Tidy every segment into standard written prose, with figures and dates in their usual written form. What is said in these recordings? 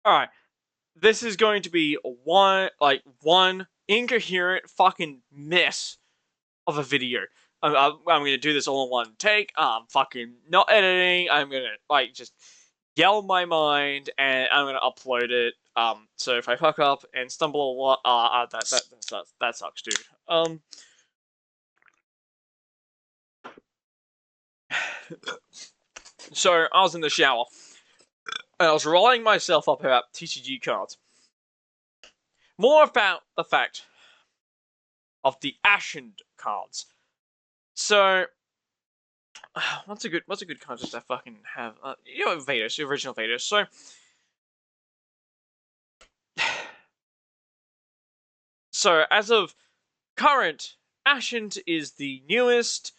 Alright, this is going to be one incoherent fucking mess of a video. I'm gonna do this all in one take. I'm fucking not editing. I'm gonna just yell my mind, and I'm gonna upload it. So if I fuck up and stumble a lot, that sucks, dude. So I was in the shower, and I was rolling myself up about TCG cards. More about the fact of the Ashened cards. So, what's a good card just to fucking have? Vados, the original Vados. So as of current, Ashened is the newest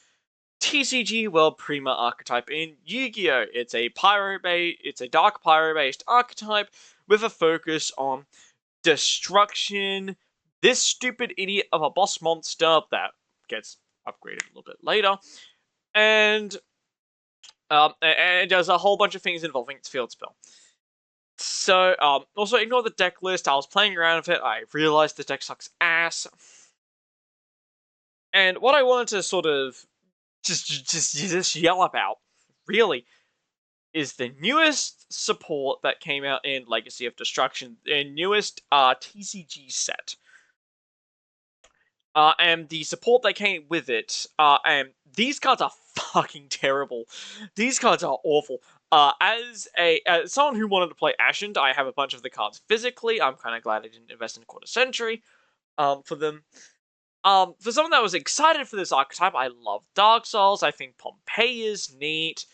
TCG World Prima archetype in Yu-Gi-Oh! It's a dark pyro-based archetype with a focus on destruction. This stupid idiot of a boss monster that gets upgraded a little bit later, and does a whole bunch of things involving its field spell. So, also ignore the deck list. I was playing around with it. I realized the deck sucks ass. And what I wanted to sort of just yell about, really, is the newest support that came out in Legacy of Destruction, the newest TCG set. And the support that came with it, and these cards are fucking terrible. These cards are awful. As someone who wanted to play Ashened, I have a bunch of the cards physically. I'm kind of glad I didn't invest in Quarter Century for them. For someone that was excited for this archetype, I love Dark Souls. I think Pompeii is neat.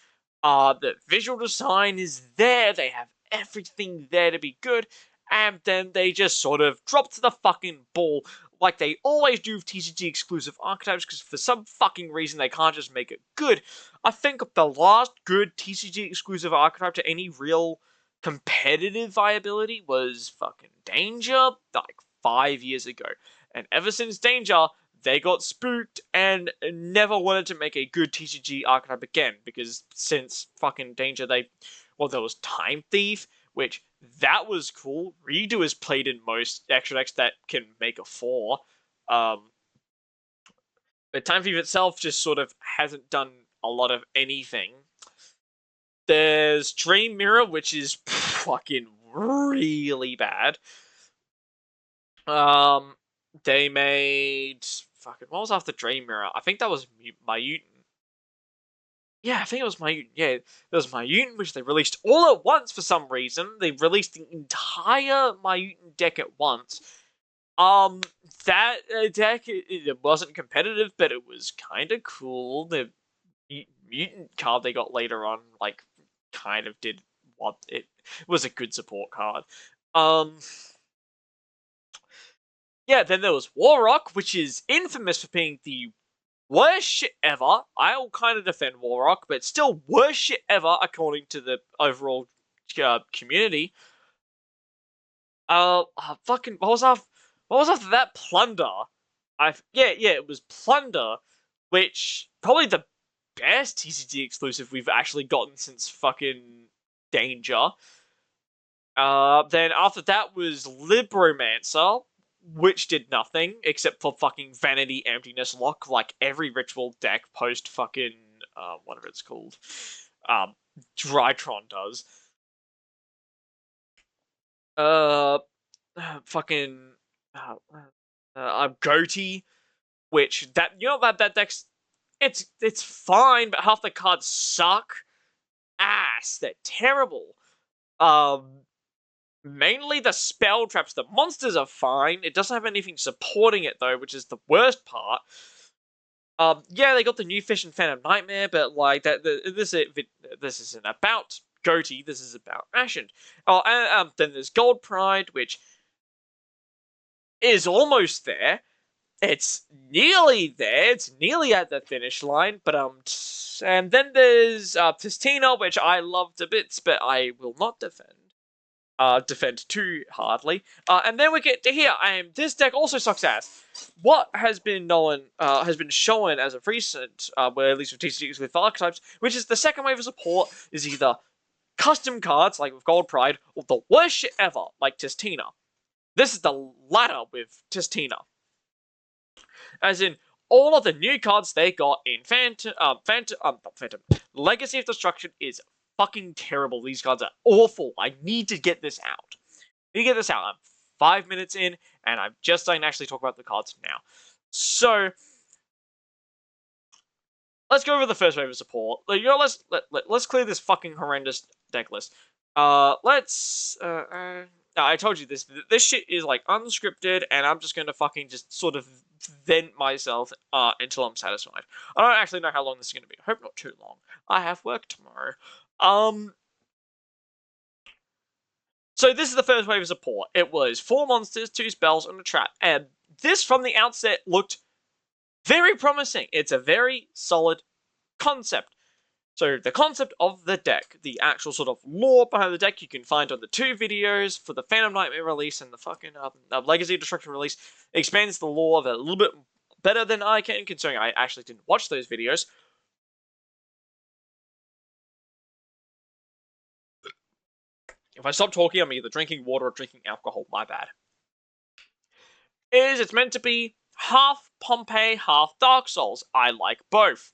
The visual design is there. They have everything there to be good. And then they just sort of drop to the fucking ball like they always do with TCG exclusive archetypes, because for some fucking reason they can't just make it good. I think the last good TCG exclusive archetype to any real competitive viability was fucking Danger, like 5 years ago. And ever since Danger, they got spooked and never wanted to make a good TCG archetype again, because since fucking Danger, there was Time Thief, which that was cool. Redo is played in most extra decks that can make a 4. But Time Thief itself just sort of hasn't done a lot of anything. There's Dream Mirror, which is fucking really bad. They made fucking what was after Dream Mirror? I think that was Mutant. Yeah, I think it was Mutant. Yeah, there was Mutant, which they released all at once for some reason. They released the entire Mutant deck at once. That deck it wasn't competitive, but it was kind of cool. The Mutant card they got later on, kind of did what it was a good support card. Yeah, then there was Warrock, which is infamous for being the worst shit ever. I'll kind of defend Warrock, but still worst shit ever according to the overall community. Fucking what was after that? Plunder. It was Plunder, which probably the best TCG exclusive we've actually gotten since fucking Danger. Then after that was Libromancer, which did nothing except for fucking Vanity Emptiness Lock, like every ritual deck post fucking whatever it's called, Drytron does. Fucking Goatee, which that deck's it's fine, but half the cards suck ass. They're terrible. Mainly the spell traps. The monsters are fine. It doesn't have anything supporting it though, which is the worst part. Yeah, they got the new Fish and Phantom Nightmare, but like that, this isn't about Goatee. This is about Ashened. Oh, and then there's Gold Pride, which is almost there. It's nearly there. It's nearly at the finish line. But and then there's Tistina, which I love to bits, but I will not defend too hardly. And then we get to here, and this deck also sucks ass. What has been shown as of recent, at least with TCGs with archetypes, which is the second wave of support, is either custom cards, like with Gold Pride, or the worst shit ever, like Tistina. This is the latter with Tistina. As in, all of the new cards they got in Legacy of Destruction is fucking terrible. These cards are awful. I need to get this out. I'm 5 minutes in, and I'm just starting to actually talk about the cards now. So, let's go over the first wave of support. Let's clear this fucking horrendous deck list. I told you this shit is like unscripted, and I'm just gonna fucking just sort of vent myself until I'm satisfied. I don't actually know how long this is gonna be. I hope not too long. I have work tomorrow. So this is the first wave of support. It was 4 monsters, 2 spells, and a trap. And this, from the outset, looked very promising. It's a very solid concept. So the concept of the deck, the actual sort of lore behind the deck, you can find on the 2 videos for the Phantom Nightmare release and the fucking Legacy Destruction release. It expands the lore of it a little bit better than I can, considering I actually didn't watch those videos. If I stop talking, I'm either drinking water or drinking alcohol. My bad. It's meant to be half Pompeii, half Dark Souls. I like both.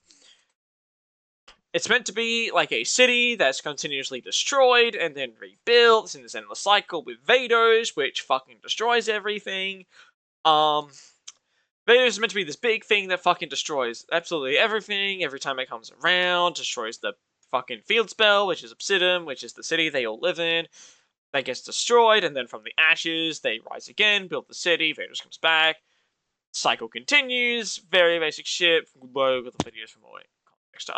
It's meant to be like a city that's continuously destroyed and then rebuilt. It's in this endless cycle with Vados, which fucking destroys everything. Vados is meant to be this big thing that fucking destroys absolutely everything every time it comes around. Destroys the fucking field spell, which is Obsidian, which is the city they all live in. That gets destroyed, and then from the ashes, they rise again, build the city, Vados comes back. Cycle continues. Very basic shit. Logo the videos for more context.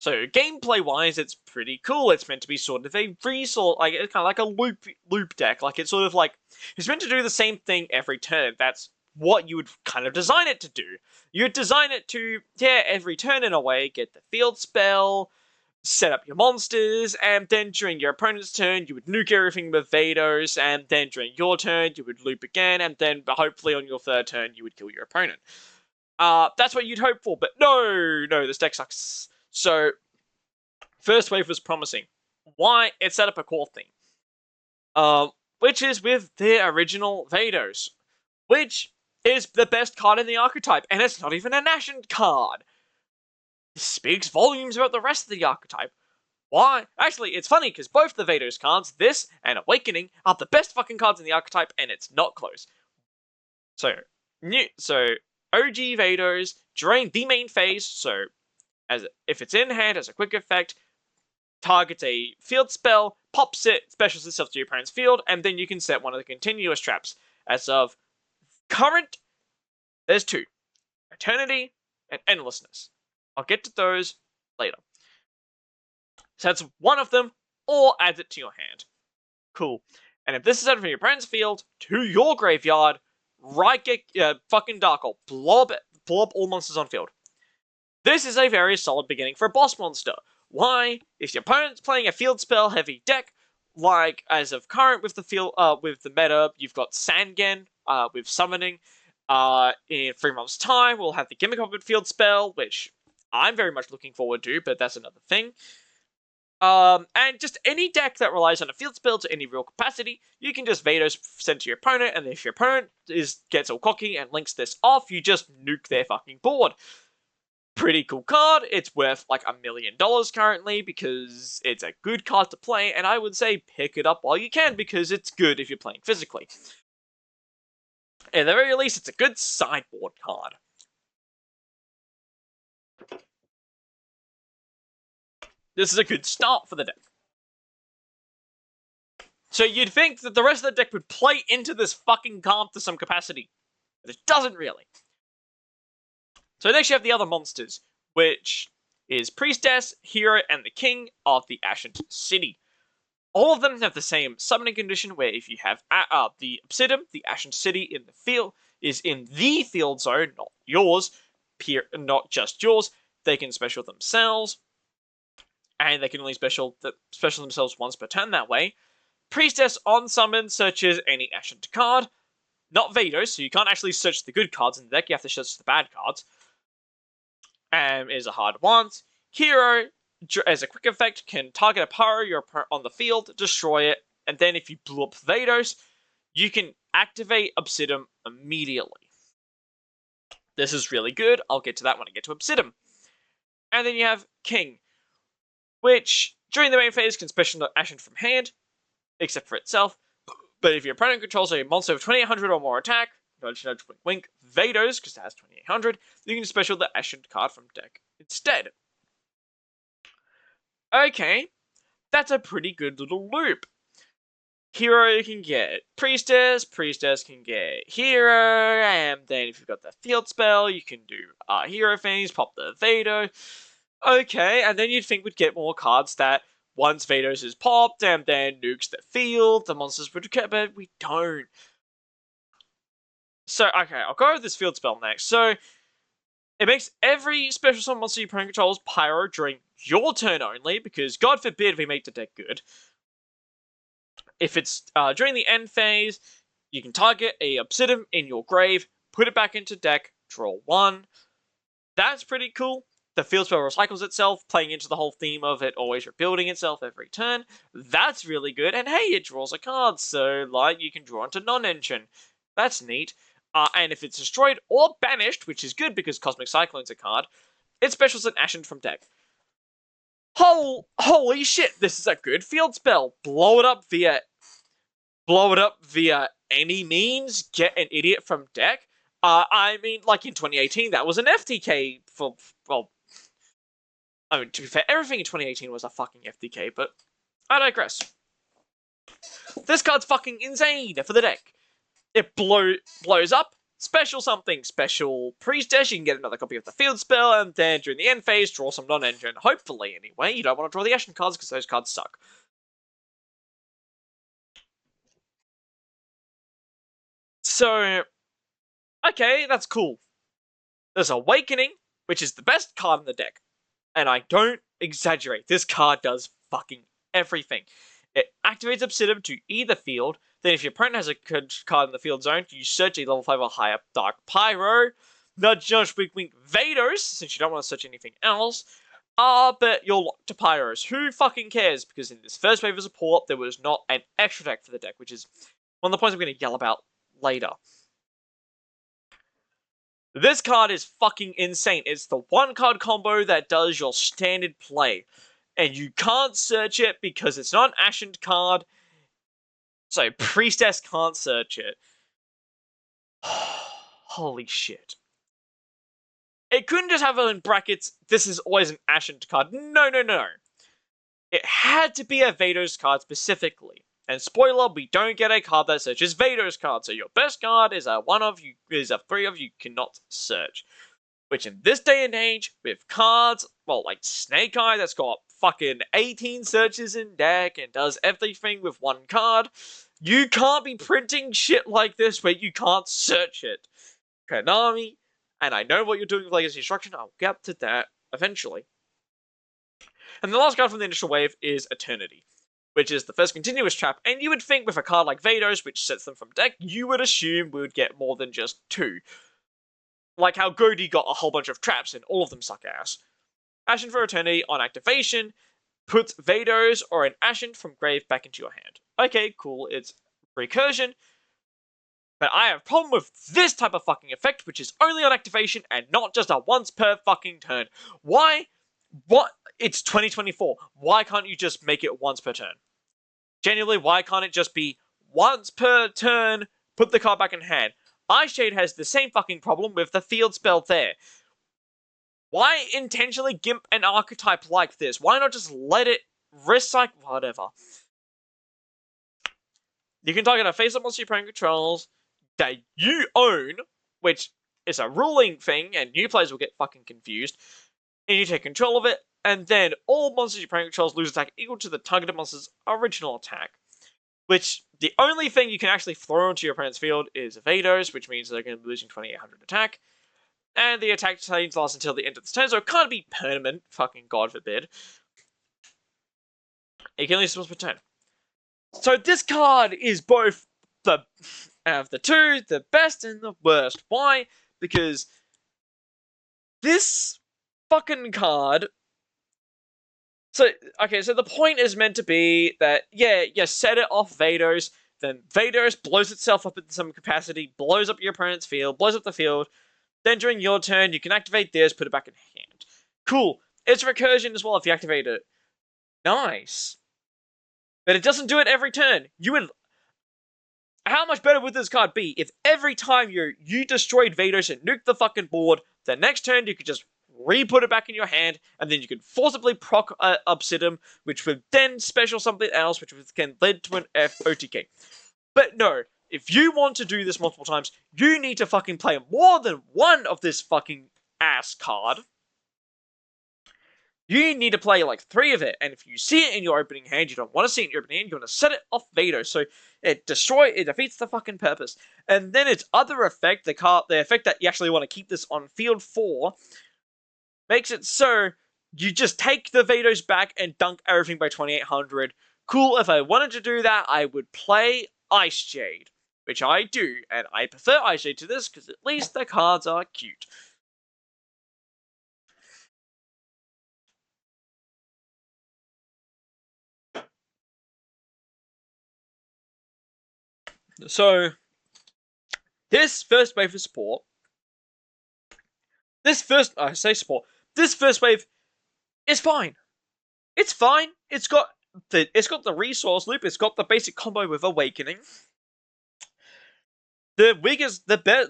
So gameplay-wise, it's pretty cool. It's meant to be sort of a resource, like it's kind of like a loop deck. Like it's sort of like it's meant to do the same thing every turn. That's what you would kind of design it to do. You'd design it to, every turn in a way, get the field spell, set up your monsters, and then during your opponent's turn, you would nuke everything with Vados, and then during your turn, you would loop again, and then hopefully on your third turn, you would kill your opponent. That's what you'd hope for, but no, this deck sucks. So, first wave was promising. Why? It set up a core theme. Which is with the original Vados, which is the best card in the archetype, and it's not even an Ashened card. This speaks volumes about the rest of the archetype. Why? Actually, it's funny, because both the Vados cards, this and Awakening, are the best fucking cards in the archetype, and it's not close. So OG Vados, during the main phase, so if it's in hand as a quick effect, targets a field spell, pops it, specials itself to your opponent's field, and then you can set one of the continuous traps. As of current, there's 2. Eternity and Endlessness. I'll get to those later. So that's one of them, or adds it to your hand. Cool. And if this is out from your opponent's field to your graveyard, right, get fucking Darkle, blob all monsters on field. This is a very solid beginning for a boss monster. Why? If your opponent's playing a field spell heavy deck, like as of current with the meta, you've got Sangen with summoning. In 3 months' time, we'll have the Gimmick of a field spell, which I'm very much looking forward to, but that's another thing. And just any deck that relies on a field spell to any real capacity, you can just Vados send to your opponent, and if your opponent gets all cocky and links this off, you just nuke their fucking board. Pretty cool card. It's worth like $1 million currently because it's a good card to play, and I would say pick it up while you can because it's good if you're playing physically. At the very least, it's a good sideboard card. This is a good start for the deck. So you'd think that the rest of the deck would play into this fucking card to some capacity, but it doesn't really. So next you have the other monsters, which is Priestess, Hero, and the King of the Ashened City. All of them have the same summoning condition, where if you have the Obsidian, the Ashened City in the field, is in the field zone, not yours, not just yours, they can special themselves, and they can only special themselves once per turn that way. Priestess on summon searches any Ashened card, not Vados, so you can't actually search the good cards in the deck, you have to search the bad cards. Is a hard once. Hero as a quick effect, can target a pyro you're on the field, destroy it, and then if you blew up Vados, you can activate Obsidian immediately. This is really good. I'll get to that when I get to Obsidian. And then you have King, which during the main phase can special Ashened from hand, except for itself. But if your opponent controls a monster with 2800 or more attack, nudge, nudge, wink, wink, Vados, because it has 2800, you can special the Ashened card from deck instead. Okay, that's a pretty good little loop. Hero can get Priestess, Priestess can get Hero, and then if you've got the field spell, you can do Hero things, pop the Vado. Okay, and then you'd think we'd get more cards that once Vados is popped and then nukes the field, the monsters would get, but we don't. So, okay, I'll go over this field spell next. So, it makes every special summon monster your opponent controls pyro during your turn only, because God forbid we make the deck good. If it's during the end phase, you can target a Obsidian in your grave, put it back into deck, draw 1. That's pretty cool. The field spell recycles itself, playing into the whole theme of it always rebuilding itself every turn. That's really good. And hey, it draws a card, so like you can draw into non-engine. That's neat. And if it's destroyed or banished, which is good because Cosmic Cyclone's a card, it specials an Ashened from deck. Holy shit, this is a good field spell. Blow it up via any means. Get an idiot from deck. I mean, like in 2018, that was an FTK for, well, I mean, to be fair, everything in 2018 was a fucking FTK, but I digress. This card's fucking insane for the deck. It blows up, special something, special Priestess, you can get another copy of the field spell, and then during the end phase, draw some non-engine. Hopefully, anyway. You don't want to draw the Ashen cards, because those cards suck. So, okay, that's cool. There's Awakening, which is the best card in the deck. And I don't exaggerate, this card does fucking everything. It activates Obsidian to either field, then if your opponent has a card in the field zone, you search a level 5 or higher Dark Pyro, nudge, nudge, wink, wink, Vados, since you don't want to search anything else. But you're locked to Pyros. Who fucking cares? Because in this first wave of support, there was not an extra deck for the deck, which is one of the points I'm going to yell about later. This card is fucking insane. It's the one card combo that does your standard play. And you can't search it because it's not an Ashened card. So Priestess can't search it. Holy shit. It couldn't just have it in brackets, this is always an Ashened card. No. It had to be a Vados card specifically. And spoiler, we don't get a card that searches Vados cards, so your best card is a 3 of you cannot search. Which in this day and age, with cards, well, like Snake Eye that's got fucking 18 searches in deck and does everything with one card, you can't be printing shit like this where you can't search it. Konami, and I know what you're doing with Legacy Destruction, I'll get to that eventually. And the last card from the initial wave is Eternity, which is the first continuous trap, and you would think with a card like Vados, which sets them from deck, you would assume we would get more than just 2. Like how Godi got a whole bunch of traps and all of them suck ass. Ashen for Eternity on activation puts Vados or an Ashen from grave back into your hand. Okay, cool, it's recursion. But I have a problem with this type of fucking effect, which is only on activation and not just a once per fucking turn. Why? What? It's 2024. Why can't you just make it once per turn? Genuinely, why can't it just be once per turn, put the card back in hand? Eyeshade has the same fucking problem with the field spell there. Why intentionally gimp an archetype like this? Why not just let it recycle? Whatever. You can target a face-up monster your opponent controls that you own, which is a ruling thing, and new players will get fucking confused, and you take control of it, and then all monsters your opponent controls lose attack equal to the targeted monster's original attack. Which, the only thing you can actually throw into your opponent's field is Vados, which means they're going to be losing 2800 attack. And the attack chains last until the end of the turn, so it can't be permanent, fucking God forbid. You can only once per turn. So this card is both the, out of the two, the best and the worst. Why? Because this fucking card So, okay, so the point is meant to be that, yeah, you set it off Vados, then Vados blows itself up in some capacity, blows up your opponent's field, blows up the field, then during your turn, you can activate this, put it back in hand. Cool. It's recursion as well if you activate it. Nice. But it doesn't do it every turn. You would... How much better would this card be if every time you destroyed Vados and nuked the fucking board, the next turn you could just re-put it back in your hand, and then you could forcibly proc Obsidian, which would then special something else, which can lead to an OTK. But no, if you want to do this multiple times, you need to fucking play more than one of this fucking ass card. You need to play like 3 of it, and if you see it in your opening hand, you don't want to see it in your opening hand, you want to set it off Vados, so it defeats the fucking purpose. And then its other effect, the effect that you actually want to keep this on field 4, makes it so you just take the Vados back and dunk everything by 2800. Cool, if I wanted to do that, I would play Ice Jade, which I do, and I prefer Ice Jade to this, because at least the cards are cute. So, this first wave of support, this first wave is fine. It's fine. It's got the resource loop. It's got the basic combo with Awakening. The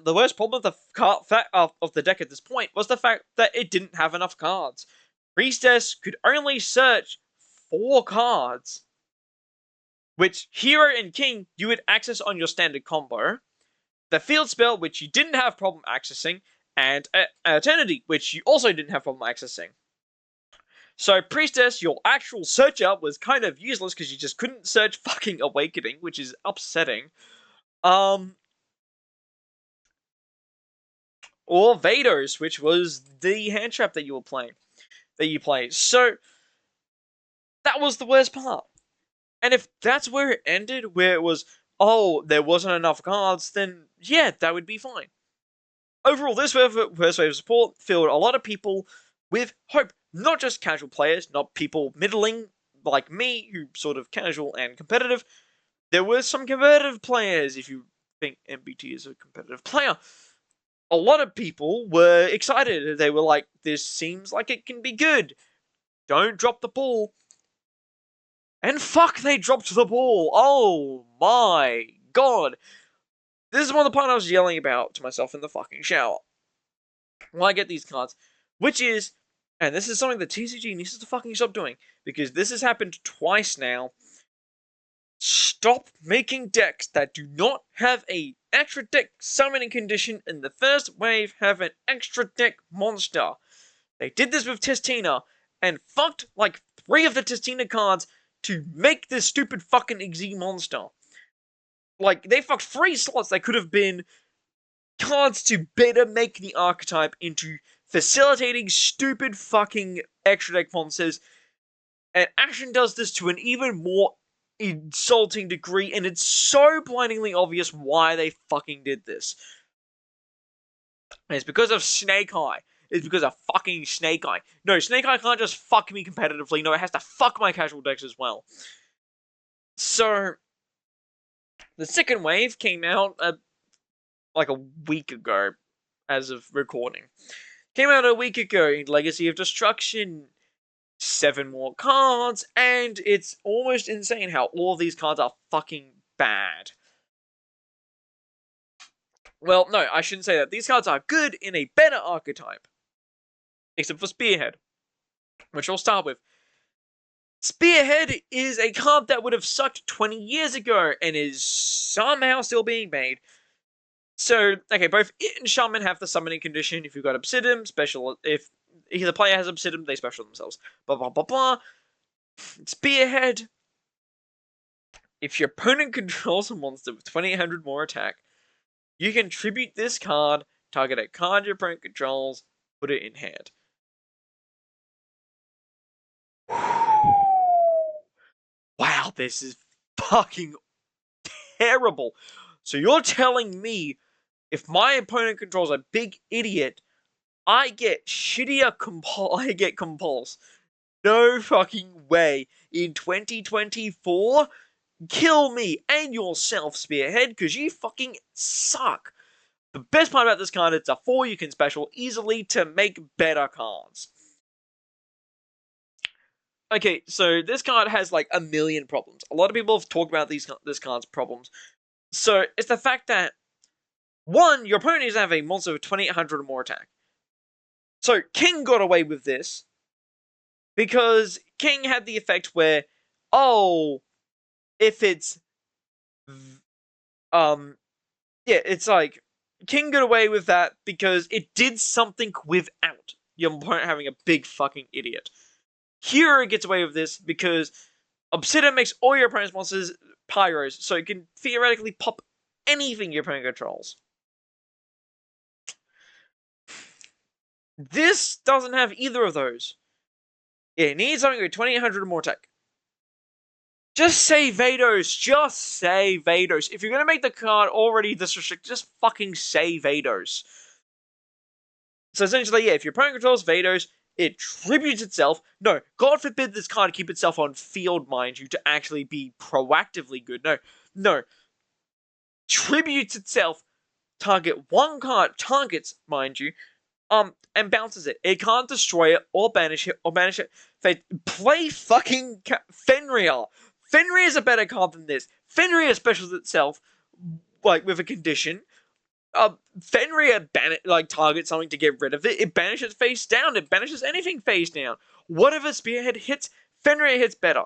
worst problem of the deck at this point was the fact that it didn't have enough cards. Priestess could only search 4 cards, which Hero and King you would access on your standard combo. The Field Spell, which you didn't have problem accessing, and Eternity, which you also didn't have problem accessing. So Priestess, your actual searcher, was kind of useless because you just couldn't search fucking Awakening, which is upsetting. Or Vados, which was the hand trap that you played. So that was the worst part. And if that's where it ended, where it was, oh, there wasn't enough cards, then yeah, that would be fine. Overall, this first wave of support filled a lot of people with hope. Not just casual players, not people middling like me, who sort of casual and competitive. There were some competitive players, if you think MBT is a competitive player. A lot of people were excited. They were like, this seems like it can be good. Don't drop the ball. And fuck, they dropped the ball. Oh my god. This is one of the parts I was yelling about to myself in the fucking shower. When I get these cards. Which is, and this is something that TCG needs to fucking stop doing, because this has happened twice now. Stop making decks that do not have a extra deck summoning condition in the first wave have an extra deck monster. They did this with Testina, and fucked like 3 of the Testina cards to make this stupid fucking Exe monster. Like, they fucked 3 slots that could have been cards to better make the archetype into facilitating stupid fucking extra deck monsters. And Ashened does this to an even more insulting degree, and it's so blindingly obvious why they fucking did this. And it's because of Snake Eye. It's because of fucking Snake Eye. No, Snake Eye can't just fuck me competitively. No, it has to fuck my casual decks as well. So, the second wave came out like a week ago, as of recording. Came out a week ago in Legacy of Destruction. 7 more cards, and it's almost insane how all of these cards are fucking bad. Well, no, I shouldn't say that. These cards are good in a better archetype. Except for Spearhead, which I'll start with. Spearhead is a card that would have sucked 20 years ago, and is somehow still being made. So, okay, both it and Shaman have the summoning condition. If you've got Obsidian, if the player has Obsidian, they special themselves. Blah, blah, blah, blah. Spearhead. If your opponent controls a monster with 2800 more attack, you can tribute this card, target a card your opponent controls, put it in hand. Wow, this is fucking terrible. So you're telling me, if my opponent controls a big idiot, I get shittier I get compulse. No fucking way. In 2024, kill me and yourself, Spearhead, because you fucking suck. The best part about this card, it's a 4 you can special easily to make better cards. Okay, so this card has like a million problems. A lot of people have talked about this card's problems. So it's the fact that, one, your opponent needs to have a monster with 2800 or more attack. So King got away with this because King had the effect where, oh, if it's, yeah, it's like, King got away with that because it did something without your opponent having a big fucking idiot. Hero gets away with this because Obsidian makes all your opponent's monsters pyros, so it can theoretically pop anything your opponent controls. This doesn't have either of those. It needs something with 2800 or more tech. Just say Vados. Just say Vados. If you're gonna make the card already this restricted, just fucking say Vados. So essentially, yeah, if your opponent controls Vados, it tributes itself. No, God forbid this card keep itself on field, mind you, to actually be proactively good. No. Tributes itself, target one card, targets, mind you, and bounces it. It can't destroy it or banish it. Play fucking Fenrir. Fenrir is a better card than this. Fenrir specials itself, like, with a condition. Fenrir targets something to get rid of it. It banishes face down. It banishes anything face down. Whatever Spearhead hits, Fenrir hits better.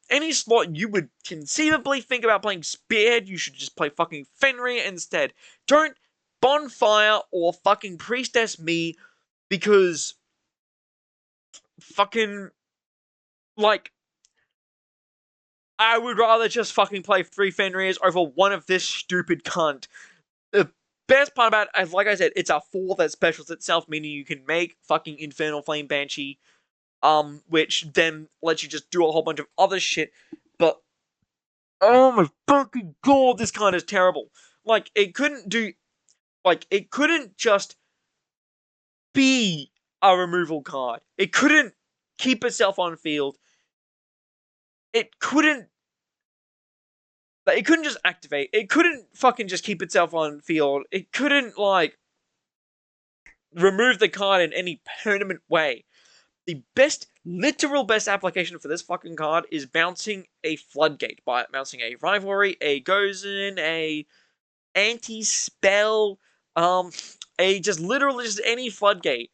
Any slot you would conceivably think about playing Spearhead, you should just play fucking Fenrir instead. Don't Bonfire or fucking Priestess me, because fucking, like, I would rather just fucking play 3 Fenrirs over one of this stupid cunt. The best part about it, like I said, it's a 4 that specials itself, meaning you can make fucking Infernal Flame Banshee, which then lets you just do a whole bunch of other shit, but oh my fucking god, this card is terrible. Like, it couldn't just be a removal card. It couldn't keep itself on field. It couldn't just activate. It couldn't fucking just keep itself on field. It couldn't, like, remove the card in any permanent way. The literal best application for this fucking card is bouncing a Floodgate. By bouncing a Rivalry, a Gozen, a Anti-Spell, literally just any Floodgate.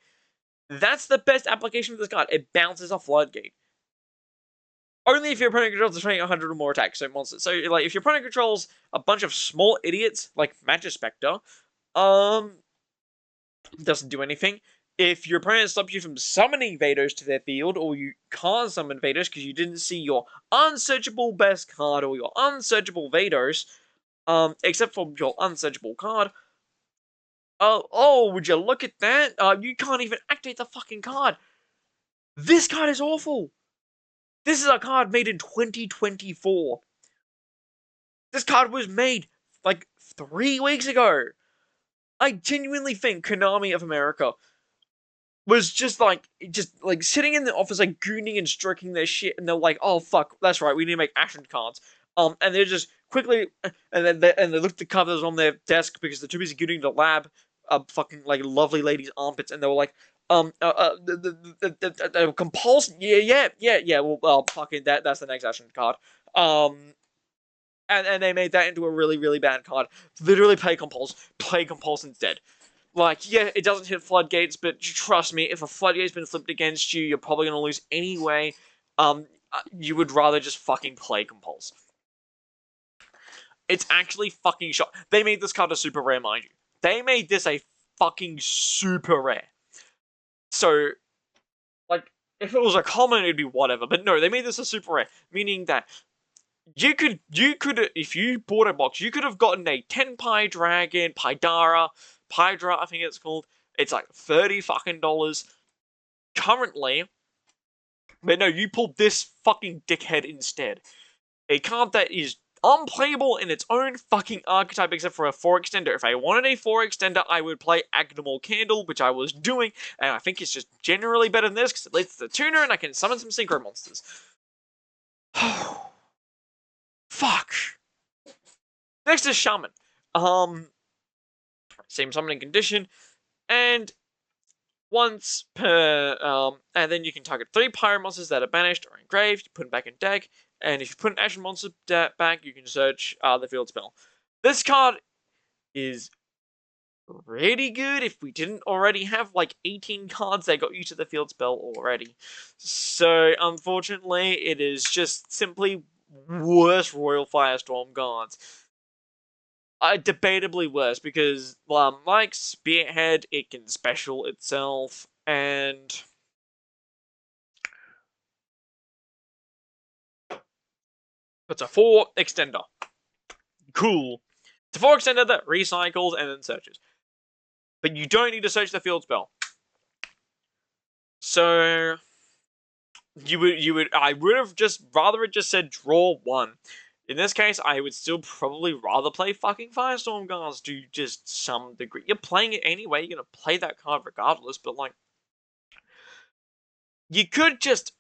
That's the best application for this card. It bounces a Floodgate. Only if your opponent controls a 100 or more attack, so monsters. So, like, if your opponent controls a bunch of small idiots, like Magispector, doesn't do anything. If your opponent stops you from summoning Vados to their field, or you can't summon Vados because you didn't see your unsearchable best card or your unsearchable Vados, except for your unsearchable card, would you look at that? You can't even activate the fucking card. This card is awful. This is a card made in 2024. This card was made, like, 3 weeks ago. I genuinely think Konami of America was just sitting in the office, like, gooning and stroking their shit, and they're like, oh, fuck, that's right, we need to make Ashened cards. And they're just quickly, and they looked at the covers on their desk because they're too busy gooning the lab, fucking, like, lovely ladies' armpits, and they were like, the compulsion, well, fucking, that's the next Ashened card. And they made that into a really, really bad card. Literally play Compulse instead. Like, yeah, it doesn't hit Floodgates, but trust me, if a Floodgate's been flipped against you, you're probably gonna lose anyway. You would rather just fucking play Compulse. It's actually fucking shot. They made this card a super rare, mind you. They made this a fucking super rare. So, like, if it was a common, it'd be whatever. But no, they made this a super rare, meaning that you could, if you bought a box, you could have gotten a 10 Pi Dragon, Pydra, I think it's called. It's like $30 fucking currently. But no, you pulled this fucking dickhead instead. A card that is unplayable in its own fucking archetype except for a 4 extender. If I wanted a 4 extender, I would play Agnimal Candle, which I was doing, and I think it's just generally better than this because it leads to the tuner and I can summon some synchro monsters. Fuck. Next is Shaman. Same summoning condition, and once per, and then you can target 3 pyro monsters that are banished or engraved, you put them back in deck, and if you put an Ashen monster back, you can search the field spell. This card is pretty good if we didn't already have like 18 cards that got you to the field spell already. So, unfortunately, it is just simply worse Royal Firestorm cards. Debatably worse, because, like Spearhead, it can special itself, and it's a 4 extender. Cool. It's a 4 extender that recycles and then searches. But you don't need to search the field spell. So I would have just rather it just said draw 1. In this case, I would still probably rather play fucking Firestorm cards to just some degree. You're playing it anyway, you're gonna play that card regardless, but like, you could just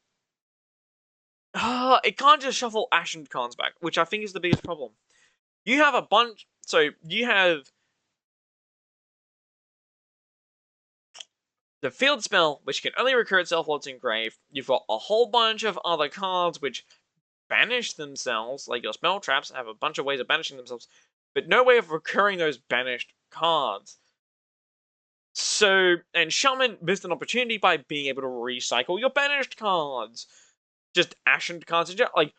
it can't just shuffle Ashened cards back, which I think is the biggest problem. You have a bunch, so you have the field spell, which can only recur itself while it's engraved. You've got a whole bunch of other cards which banish themselves, like your spell traps have a bunch of ways of banishing themselves, but no way of recurring those banished cards. So, and Shaman missed an opportunity by being able to recycle your banished cards. Just Ashened cards in general. Like,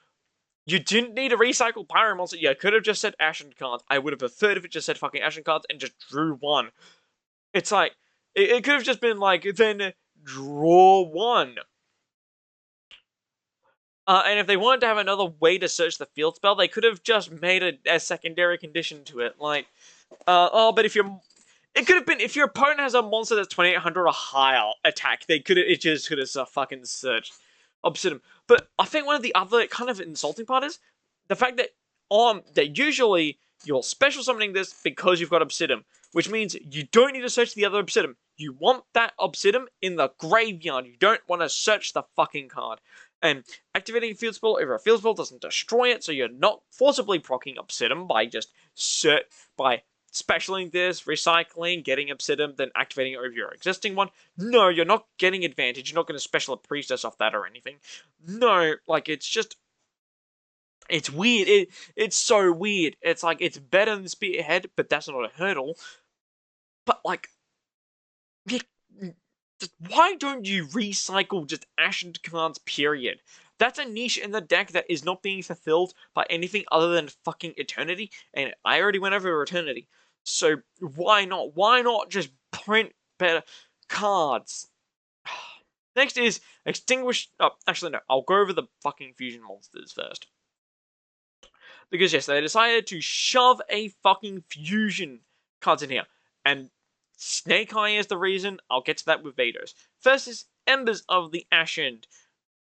you didn't need to recycle Pyro Monster. You could have just said Ashened cards. I would have preferred if it just said fucking Ashened cards and just drew 1. It's like, it could have just been like, then draw 1. And if they wanted to have another way to search the field spell, they could have just made a secondary condition to it. Like, but if you're... It could have been, if your opponent has a monster that's 2800 or higher attack, it just could have fucking searched Obsidian. But I think one of the other kind of insulting part is the fact that that usually you're special summoning this because you've got Obsidian, which means you don't need to search the other Obsidian. You want that Obsidian in the graveyard. You don't want to search the fucking card. And activating a field spell over a field spell doesn't destroy it, so you're not forcibly proccing Obsidian by just specialing this, recycling, getting Obsidian, then activating it over your existing one. No, you're not getting advantage. You're not going to special a priestess off that or anything. No, like, it's just... It's weird. It's so weird. It's like, it's better than Spearhead, but that's not a hurdle. But, like... why don't you recycle just Ashened cards, period? That's a niche in the deck that is not being fulfilled by anything other than fucking Eternity, and I already went over Eternity. So why not? Why not just print better cards? Next is Extinguish... Oh, actually no, I'll go over the fucking fusion monsters first. Because yes, they decided to shove a fucking fusion cards in here. And Snake Eye is the reason. I'll get to that with Vados. First is Embers of the Ashened.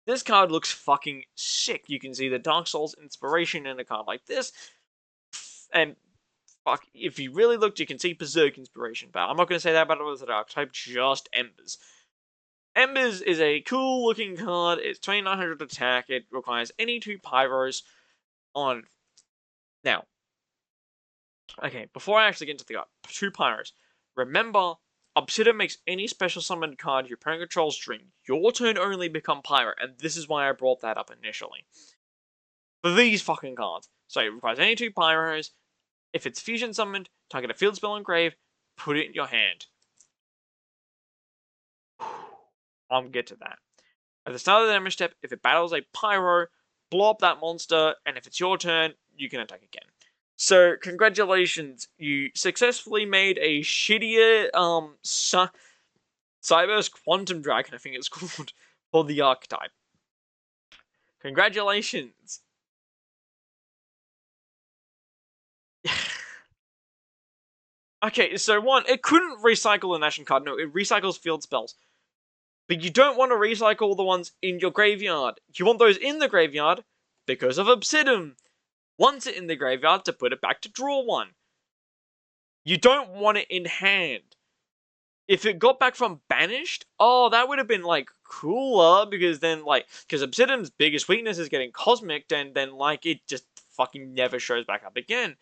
This card looks fucking sick. You can see the Dark Souls inspiration in a card like this. And fuck, if you really looked, you can see Berserk inspiration. But I'm not going to say that about the Archetype, just Embers. Embers is a cool looking card. It's 2900 attack. It requires any 2 Pyros on... Now, okay, before I actually get into the card, 2 Pyros. Remember, Obsidian makes any special summoned card your opponent controls during your turn only become Pyro, and this is why I brought that up initially. For these fucking cards. So it requires any 2 Pyros. If it's fusion summoned, target a field spell engrave, put it in your hand. I'll get to that. At the start of the damage step, if it battles a Pyro, blow up that monster, and if it's your turn, you can attack again. So, congratulations, you successfully made a shittier, Cyber's Quantum Dragon, I think it's called, for the Archetype. Congratulations! Okay, so one, it couldn't recycle an Ashen card, no, it recycles field spells. But you don't want to recycle the ones in your graveyard. You want those in the graveyard because of Obsidian. wants it in the graveyard to put it back to draw one. You don't want it in hand. If it got back from banished, oh, that would have been, like, cooler, because then, like, because Obsidian's biggest weakness is getting cosmic, and then, like, it just fucking never shows back up again.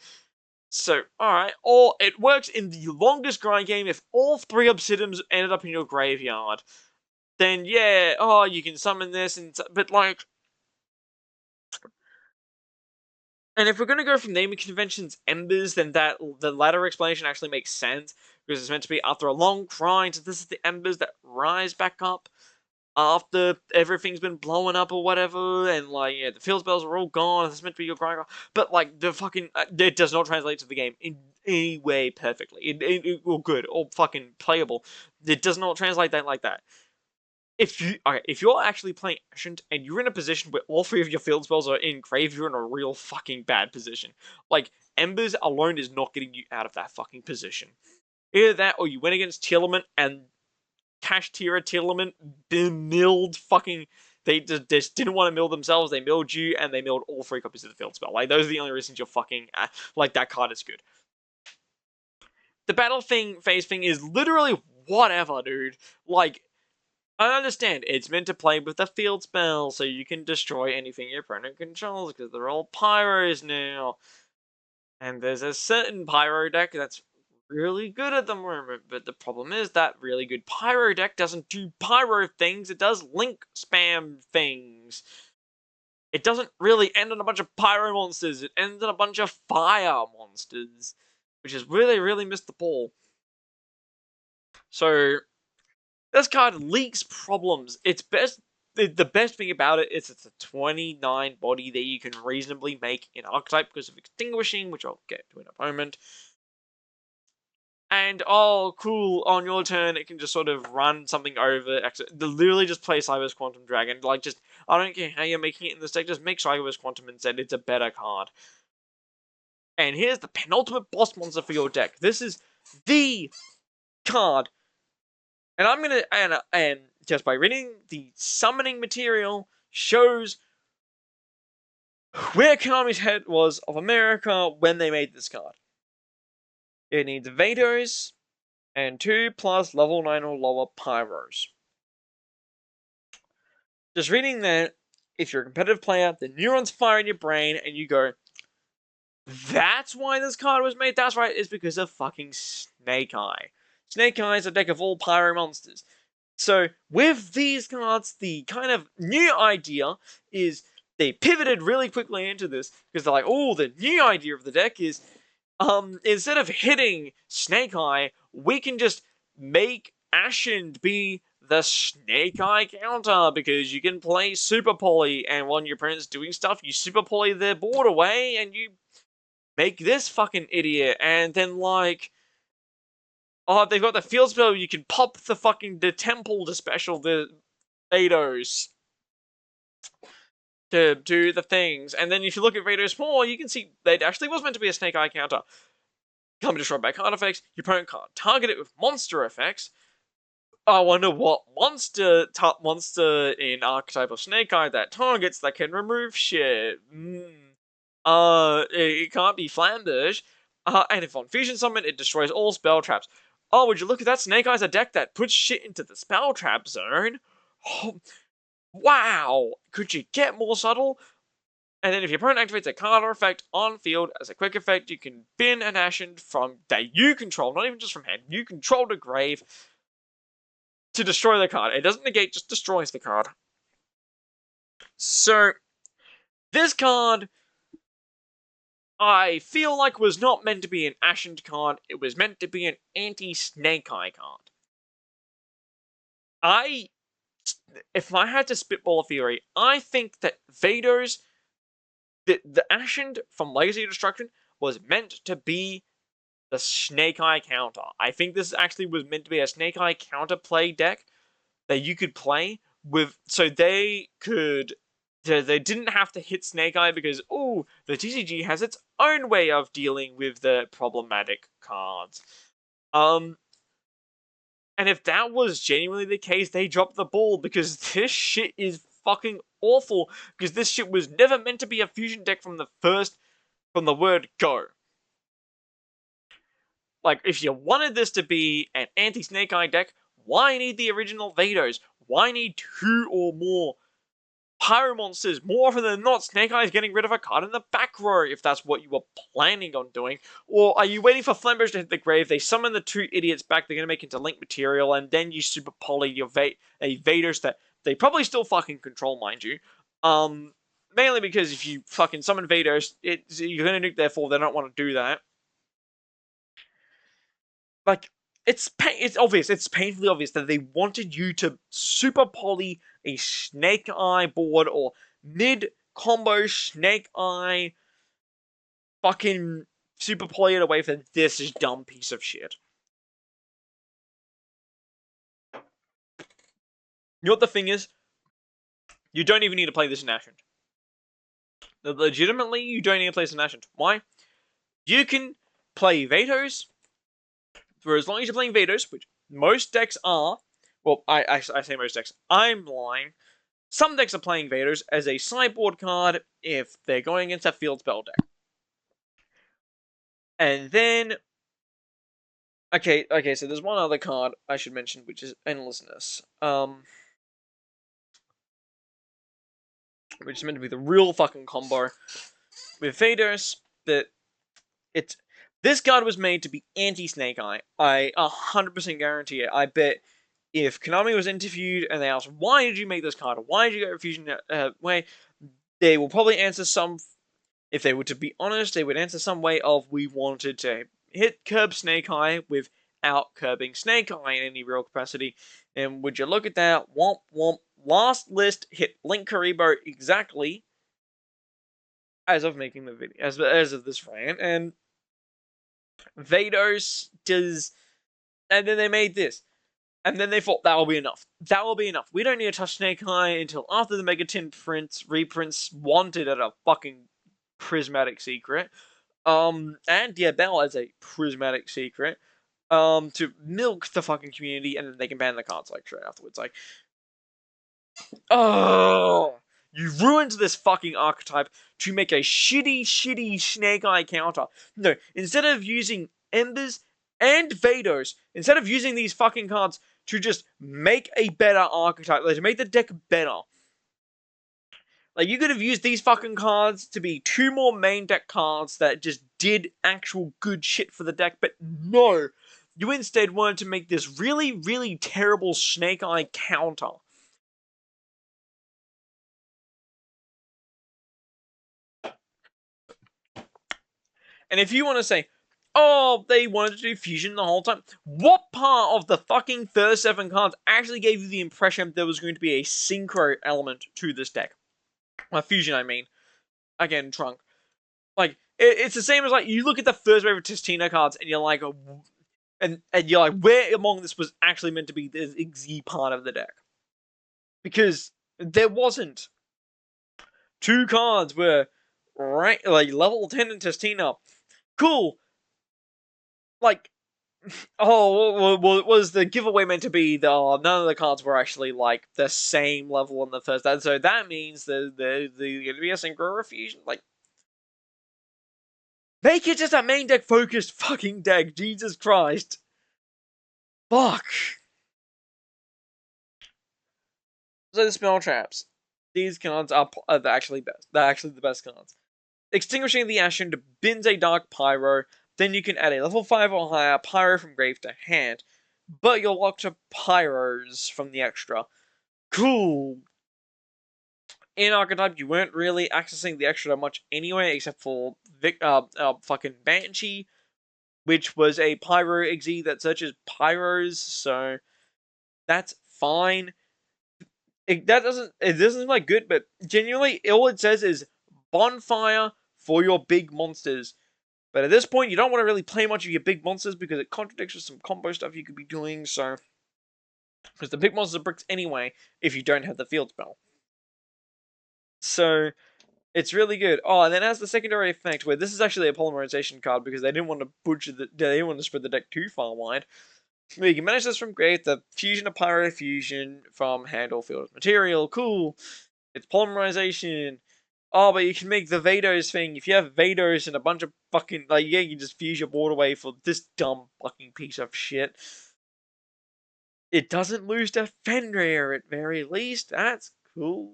So, alright, or it works in the longest grind game if all 3 Obsidians ended up in your graveyard. Then, yeah, oh, you can summon this, but, like... And if we're going to go from naming conventions Embers, then the latter explanation actually makes sense, because it's meant to be after a long grind, so this is the Embers that rise back up after everything's been blowing up or whatever, and, like, yeah, the field spells are all gone, it's meant to be your grind, but, like, the fucking, it does not translate to the game in any way perfectly, or good, or fucking playable. It does not translate that like that. If you're actually playing Ashened and you're in a position where all 3 of your field spells are in grave, you're in a real fucking bad position. Like, Embers alone is not getting you out of that fucking position. Either that, or you went against Tearlament and Cash Tira Tearlament milled fucking... They just didn't want to mill themselves, they milled you, and they milled all 3 copies of the field spell. Like, those are the only reasons you're fucking... like, that card is good. The battle phase thing is literally whatever, dude. Like... I understand, it's meant to play with the field spell, so you can destroy anything your opponent controls, because they're all pyros now. And there's a certain pyro deck that's really good at the moment, but the problem is that really good pyro deck doesn't do pyro things, it does link spam things. It doesn't really end on a bunch of pyro monsters, it ends on a bunch of fire monsters, which is really, really missed the ball. So... this card leaks problems. It's best. The best thing about it is it's a 29 body that you can reasonably make in Archetype because of Extinguishing, which I'll get to in a moment. And, oh, cool, on your turn, it can just sort of run something over. Literally just play Cyber's Quantum Dragon. Like, just, I don't care how you're making it in this deck, just make Cyber's Quantum instead. It's a better card. And here's the penultimate boss monster for your deck. This is the card. And I'm gonna, and just by reading the summoning material, shows where Konami's head was of America when they made this card. It needs Vados and 2+ level 9 or lower Pyros. Just reading that, if you're a competitive player, the neurons fire in your brain and you go, that's why this card was made? That's right, it's because of fucking Snake Eye. Snake Eye is a deck of all pyro monsters. So, with these cards, the kind of new idea is they pivoted really quickly into this because they're like, oh, the new idea of the deck is, instead of hitting Snake Eye, we can just make Ashened be the Snake Eye counter because you can play Super Poly, and when your opponent's doing stuff, you Super Poly their board away and you make this fucking idiot, and then, like... oh, they've got the field spell, you can pop the temple to special the Vados to do the things. And then if you look at Vados more, you can see that actually was meant to be a Snake Eye counter. Can't be destroyed by card effects, your opponent can't target it with monster effects. I wonder what monster in Archetype of Snake Eye that targets that can remove shit. It can't be Flamberge. And if on Fusion Summon, it destroys all spell traps. Oh, would you look at that? Snake Eye's a deck that puts shit into the spell trap zone. Oh, wow! Could you get more subtle? And then if your opponent activates a card or effect on field as a quick effect, you can bin an Ashened from that you control, not even just from hand, you control the grave to destroy the card. It doesn't negate, just destroys the card. So, this card, I feel like was not meant to be an Ashened card, it was meant to be an anti-Snake Eye card. If I had to spitball a theory, I think that Vados, the Ashened from Legacy of Destruction was meant to be the Snake Eye counter. I think this actually was meant to be a Snake Eye counterplay deck that you could play with, so they didn't have to hit Snake Eye because, oh, the TCG has its own way of dealing with the problematic cards. And if that was genuinely the case, they dropped the ball because this shit is fucking awful. Because this shit was never meant to be a fusion deck from the first from the word go. Like, if you wanted this to be an anti-Snake Eye deck, why need the original Vados? Why need 2 or more Pyro monsters? More often than not, Snake Eye is getting rid of a card in the back row, if that's what you were planning on doing. Or are you waiting for Flamberge to hit the grave, they summon the 2 idiots back, they're going to make into link material, and then you super poly your Vados that they probably still fucking control, mind you. Mainly because if you fucking summon Vados, you're going to nuke their 4, they don't want to do that. Like, it's obvious, it's painfully obvious that they wanted you to super poly a Snake Eye board or mid combo Snake Eye fucking super poly it away for this dumb piece of shit. You know what the thing is? You don't even need to play this in Ashened. Legitimately, you don't need to play this in Ashened. Why? You can play Vados for as long as you're playing Vados, which most decks are. Well, I say most decks. I'm lying. Some decks are playing Vados as a sideboard card if they're going against a field spell deck. And then, okay, so there's one other card I should mention, which is Endlessness. Which is meant to be the real fucking combo with Vados. This card was made to be anti-Snake Eye. I 100% guarantee it. I bet if Konami was interviewed and they asked, why did you make this card? Why did you go Fusion way? They will probably answer some. If they were to be honest, they would answer some way of, we wanted to curb Snake Eye without curbing Snake Eye in any real capacity. And would you look at that? Womp womp. Last list hit Link Karibo exactly as of making the video, as of this rant, and Vados does, and then they made this. And then they thought, that will be enough. That will be enough. We don't need to touch Snake Eye until after the Megatin reprints wanted at a fucking prismatic secret. And yeah, Bell as a prismatic secret. To milk the fucking community, and then they can ban the cards like straight afterwards. Like, oh, you ruined this fucking archetype to make a shitty Snake Eye counter. No, instead of using Embers and Vados, instead of using these fucking cards to just make a better archetype, like to make the deck better. Like, you could have used these fucking cards to be 2 more main deck cards that just did actual good shit for the deck, but no. You instead wanted to make this really terrible Snake Eye counter. And if you want to say, oh, they wanted to do fusion the whole time, what part of the fucking first 7 cards actually gave you the impression there was going to be a synchro element to this deck? Fusion, I mean. Again, Trunk. Like, it's the same as, like, you look at the first wave of Testina cards and you're like, and you're like, where among this was actually meant to be the XZ part of the deck? Because there wasn't. 2 cards were right, like, level 10 in Testina. Cool. Like, oh, well, was the giveaway meant to be none of the cards were actually, like, the same level in the first, so that means there's going to be a synchro fusion. Like, make it just a main deck focused fucking deck, Jesus Christ. Fuck. So the spell traps. These cards are actually best. They're actually the best cards. Extinguishing the Ashened bins a Dark Pyro. Then you can add a level 5 or higher Pyro from grave to hand. But you're locked to Pyros from the extra. Cool. In Archetype, you weren't really accessing the extra much anyway, except for fucking Banshee, which was a Pyro XZ that searches Pyros, so that's fine. It doesn't like good, but genuinely, all it says is bonfire for your big monsters. But at this point, you don't want to really play much of your big monsters because it contradicts with some combo stuff you could be doing, so. Because the big monsters are bricks anyway, if you don't have the field spell. So, it's really good. Oh, and then as the secondary effect, where this is actually a polymerization card because they didn't want to they didn't want to spread the deck too far wide. You can manage this from grave, the fusion of pyro fusion from hand or field material. Cool. It's polymerization. Oh, but you can make the Vados thing. If you have Vados and a bunch of fucking, like, yeah, you just fuse your board away for this dumb fucking piece of shit. It doesn't lose to Fenrir at very least. That's cool.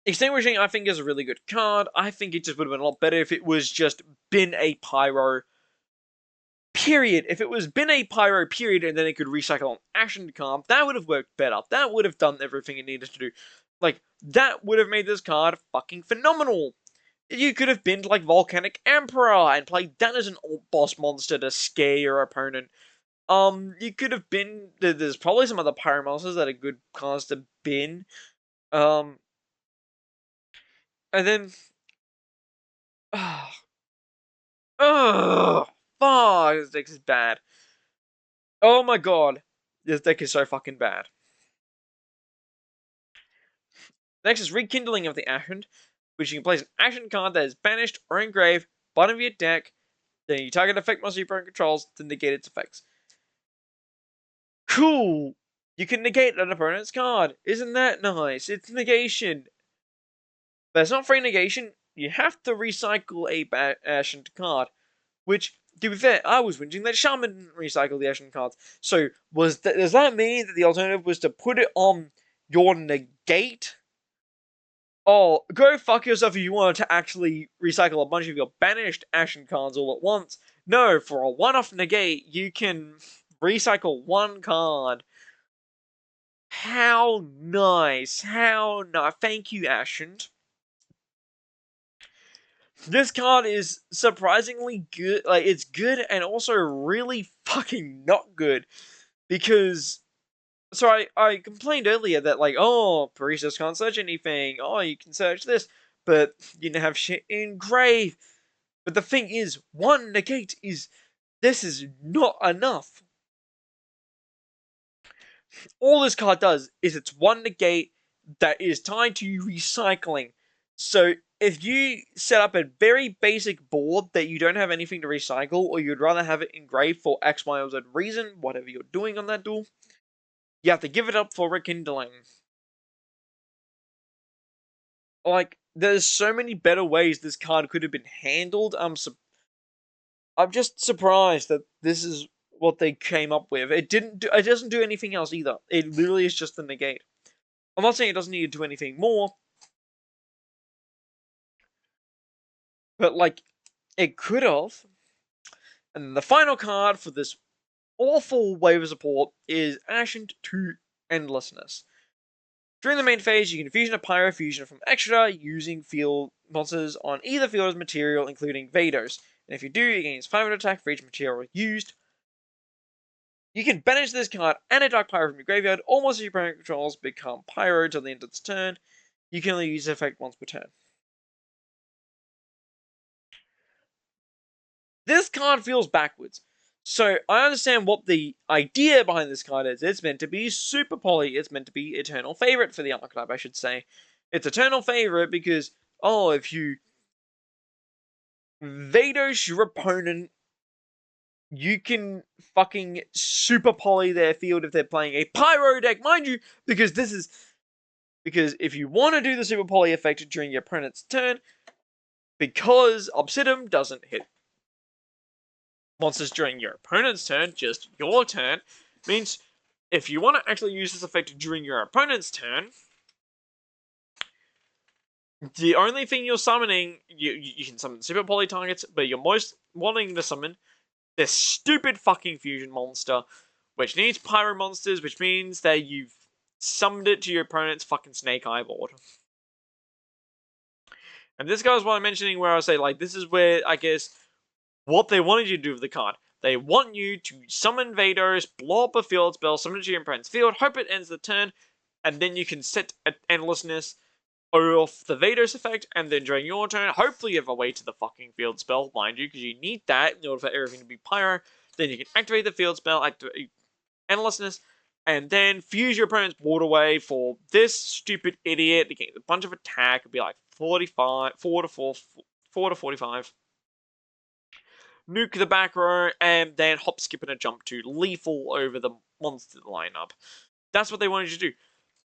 Extinguishing, I think, is a really good card. I think it just would have been a lot better if it was just been a Pyro. Period. If it was been a Pyro, period, and then it could recycle an Ashened card, that would have worked better. That would have done everything it needed to do. Like, that would have made this card fucking phenomenal. You could have been like Volcanic Emperor and played that as an boss monster to scare your opponent. You could have been. There's probably some other Pyro monsters that are good cards to bin. Um, and then. Ugh, fuck, this deck is bad. Oh my god, this deck is so fucking bad. Next is Rekindling of the Ashened, which you can place an Ashen card that is banished or engraved, bottom of your deck, then you target effect monster your opponent controls to negate its effects. Cool! You can negate an opponent's card. Isn't that nice? It's negation. But it's not free negation. You have to recycle a Ashen card. Which, to be fair, I was whinging that Shaman didn't recycle the Ashen cards. So, does that mean that the alternative was to put it on your negate? Oh, go fuck yourself if you wanted to actually recycle a bunch of your banished Ashen cards all at once. No, for a one-off negate, you can recycle one card. How nice. How nice. Thank you, Ashened. This card is surprisingly good. Like, it's good and also really fucking not good. Because, so I complained earlier that, like, oh, Baristas can't search anything. Oh, you can search this. But you can have shit engraved. But the thing is, one negate is, this is not enough. All this card does is it's one negate that is tied to recycling. So if you set up a very basic board that you don't have anything to recycle, or you'd rather have it engraved for X, Y, or Z reason, whatever you're doing on that duel, you have to give it up for Rekindling. Like, there's so many better ways this card could have been handled. I'm just surprised that this is what they came up with. It doesn't do anything else either. It literally is just the negate. I'm not saying it doesn't need to do anything more, but like, it could have. And the final card for this awful wave of support is Ashened to Endlessness. During the main phase, you can fusion a Pyro Fusion from extra using field monsters on either field as material, including Vados. And if you do, you gain 500 attack for each material used. You can banish this card and a Dark Pyro from your graveyard. All monsters your opponent controls become Pyro until the end of its turn. You can only use the effect once per turn. This card feels backwards. So I understand what the idea behind this card is. It's meant to be super poly. It's meant to be eternal favorite for the archetype, I should say. It's eternal favorite because, oh, if you Vados your opponent, you can fucking super poly their field if they're playing a Pyro deck, mind you, because if you want to do the super poly effect during your opponent's turn, because Obsidian doesn't hit monsters during your opponent's turn, just your turn, means if you want to actually use this effect during your opponent's turn, the only thing you're summoning, you can summon super poly targets, but you're most wanting to summon this stupid fucking fusion monster, which needs pyro monsters, which means that you've summoned it to your opponent's fucking Snake Eye board. And this goes what I'm mentioning where I say, like, this is where, I guess, what they wanted you to do with the card. They want you to summon Vados, blow up a field spell, summon it to your opponent's field, hope it ends the turn, and then you can set an Endlessness off the Vados effect, and then during your turn, hopefully you have a way to the fucking field spell, mind you, because you need that in order for everything to be pyro. Then you can activate the field spell, activate Endlessness, and then fuse your opponent's board away for this stupid idiot to get a bunch of attack. It'd be like 45, 4 to 4, 4 to 45. nuke the back row, and then hop, skip, and a jump to lethal over the monster lineup. That's what they wanted you to do.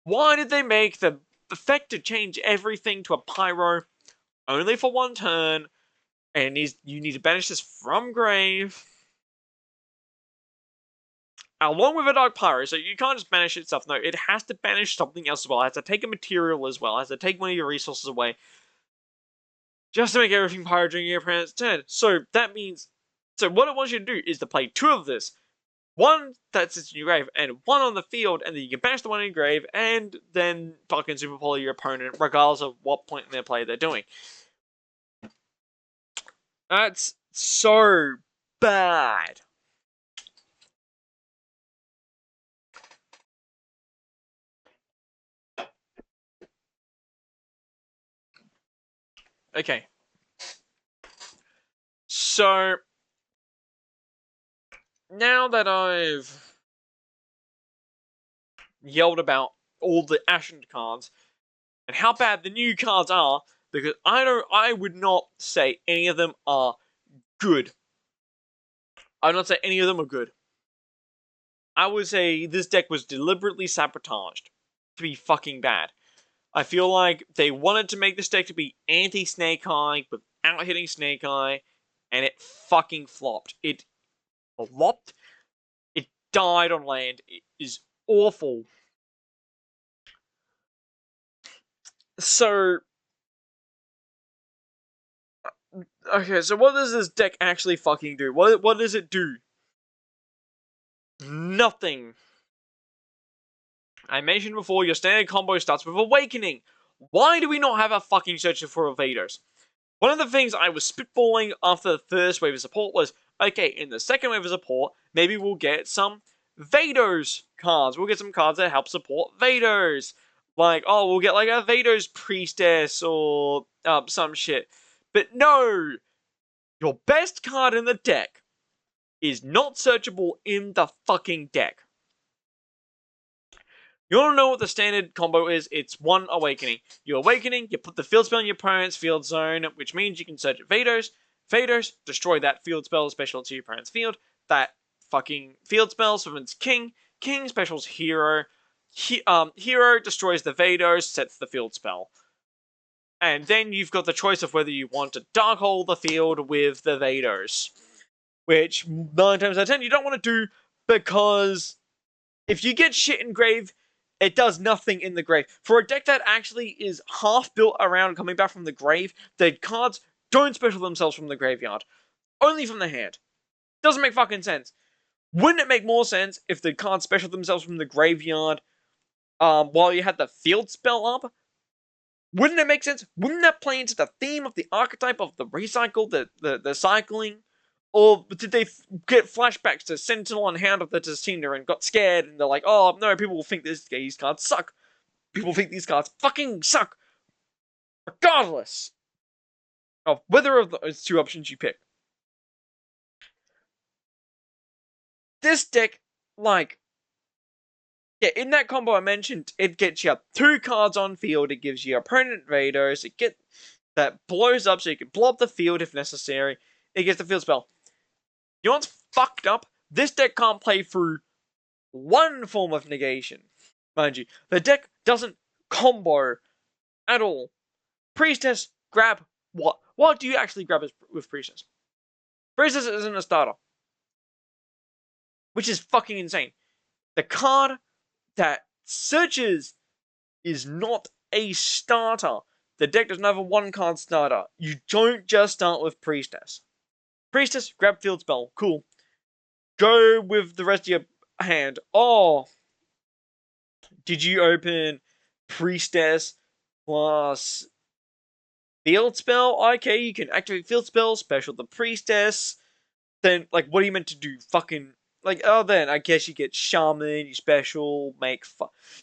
Why did they make the effect to change everything to a pyro only for one turn, and you need to banish this from grave, along with a dark pyro, so you can't just banish itself. No, it has to banish something else as well. It has to take a material as well. It has to take one of your resources away, just to make everything pyro during your opponent's turn. So that means, so what it wants you to do is to play two of this. One that sits in your grave, and one on the field, and then you can banish the one in your grave, and then fucking super poly your opponent, regardless of what point in their play they're doing. That's so bad. Okay. So, now that I've yelled about all the Ashened cards, and how bad the new cards are, because I would not say any of them are good. I would not say any of them are good. I would say this deck was deliberately sabotaged to be fucking bad. I feel like they wanted to make this deck to be anti-Snake Eye without hitting Snake Eye, and it fucking flopped. It flopped. It died on land. It is awful. So, okay, so what does this deck actually fucking do? What does it do? Nothing. I mentioned before, your standard combo starts with Awakening. Why do we not have a fucking Searcher for Evaders? One of the things I was spitballing after the first wave of support was, okay, in the second wave of support, maybe we'll get some Vados cards. We'll get some cards that help support Vados. Like, oh, we'll get like a Vados Priestess or some shit. But no! Your best card in the deck is not searchable in the fucking deck. You want to know what the standard combo is? It's one Awakening. You Awakening, you put the field spell in your opponent's field zone, which means you can search Vados. Vados, destroy that field spell special to your opponent's field. That fucking field spell summons King. King specials Hero. Hero destroys the Vados, sets the field spell. And then you've got the choice of whether you want to dark hole the field with the Vados. Which, 9 times out of 10, you don't want to do, because if you get shit in grave, it does nothing in the grave. For a deck that actually is half built around coming back from the grave, the cards don't special themselves from the graveyard. Only from the hand. Doesn't make fucking sense. Wouldn't it make more sense if the cards special themselves from the graveyard while you had the field spell up? Wouldn't it make sense? Wouldn't that play into the theme of the archetype of the recycle, the cycling? Or did they get flashbacks to Sentinel and Hound of the Tessina and got scared and they're like, oh no, people will think these cards suck. People think these cards fucking suck. Regardless of whether of those two options you pick. This deck, like, yeah, in that combo I mentioned, it gets you 2 cards on field, it gives you opponent Vados, that blows up so you can blow up the field if necessary, it gets the field spell. You know what's fucked up? This deck can't play through one form of negation. Mind you, the deck doesn't combo at all. Priestess, grab what? What do you actually grab with Priestess? Priestess isn't a starter. Which is fucking insane. The card that searches is not a starter. The deck doesn't have a 1-card starter. You don't just start with Priestess. Priestess, grab field spell. Cool. Go with the rest of your hand. Oh, did you open Priestess plus field spell? Okay, you can activate field spell, special the Priestess. Then, like, what are you meant to do? Fucking, like, oh, then I guess you get Shaman, you special,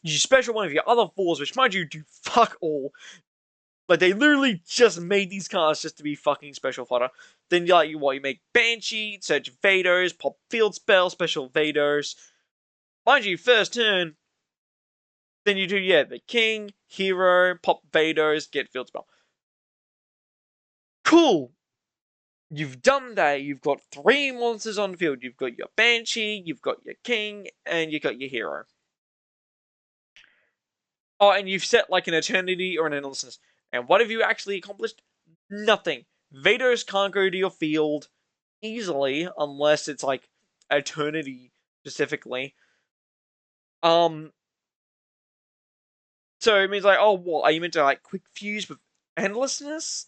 you special one of your other 4s, which, mind you, do fuck all. Like, they literally just made these cards just to be fucking special fodder. Then, you make Banshee, search Vados, pop field spell, special Vados. Mind you, first turn, then you do, the King, Hero, pop Vados, get field spell. Cool. You've done that. You've got 3 monsters on the field. You've got your Banshee, you've got your King, and you've got your Hero. Oh, and you've set like an Eternity or an Endlessness. And what have you actually accomplished? Nothing. Vados can't go to your field easily unless it's like Eternity specifically. So it means like, oh, what are you meant to like quick fuse with Endlessness?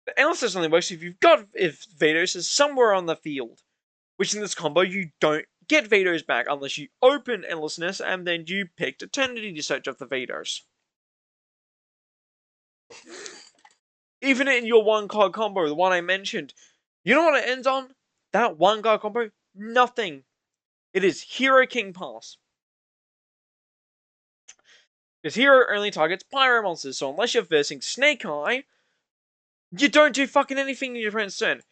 The Endlessness only works if Vados is somewhere on the field. Which in this combo you don't get Vados back unless you open Endlessness and then you picked Eternity to search up the Vados. Even in your 1-card combo, the one I mentioned, you know what it ends on? That 1-card combo? Nothing. It is Hero King Pass. Because Hero only targets Pyro monsters, so unless you're versing Snake Eye, you don't do fucking anything in your opponent's turn.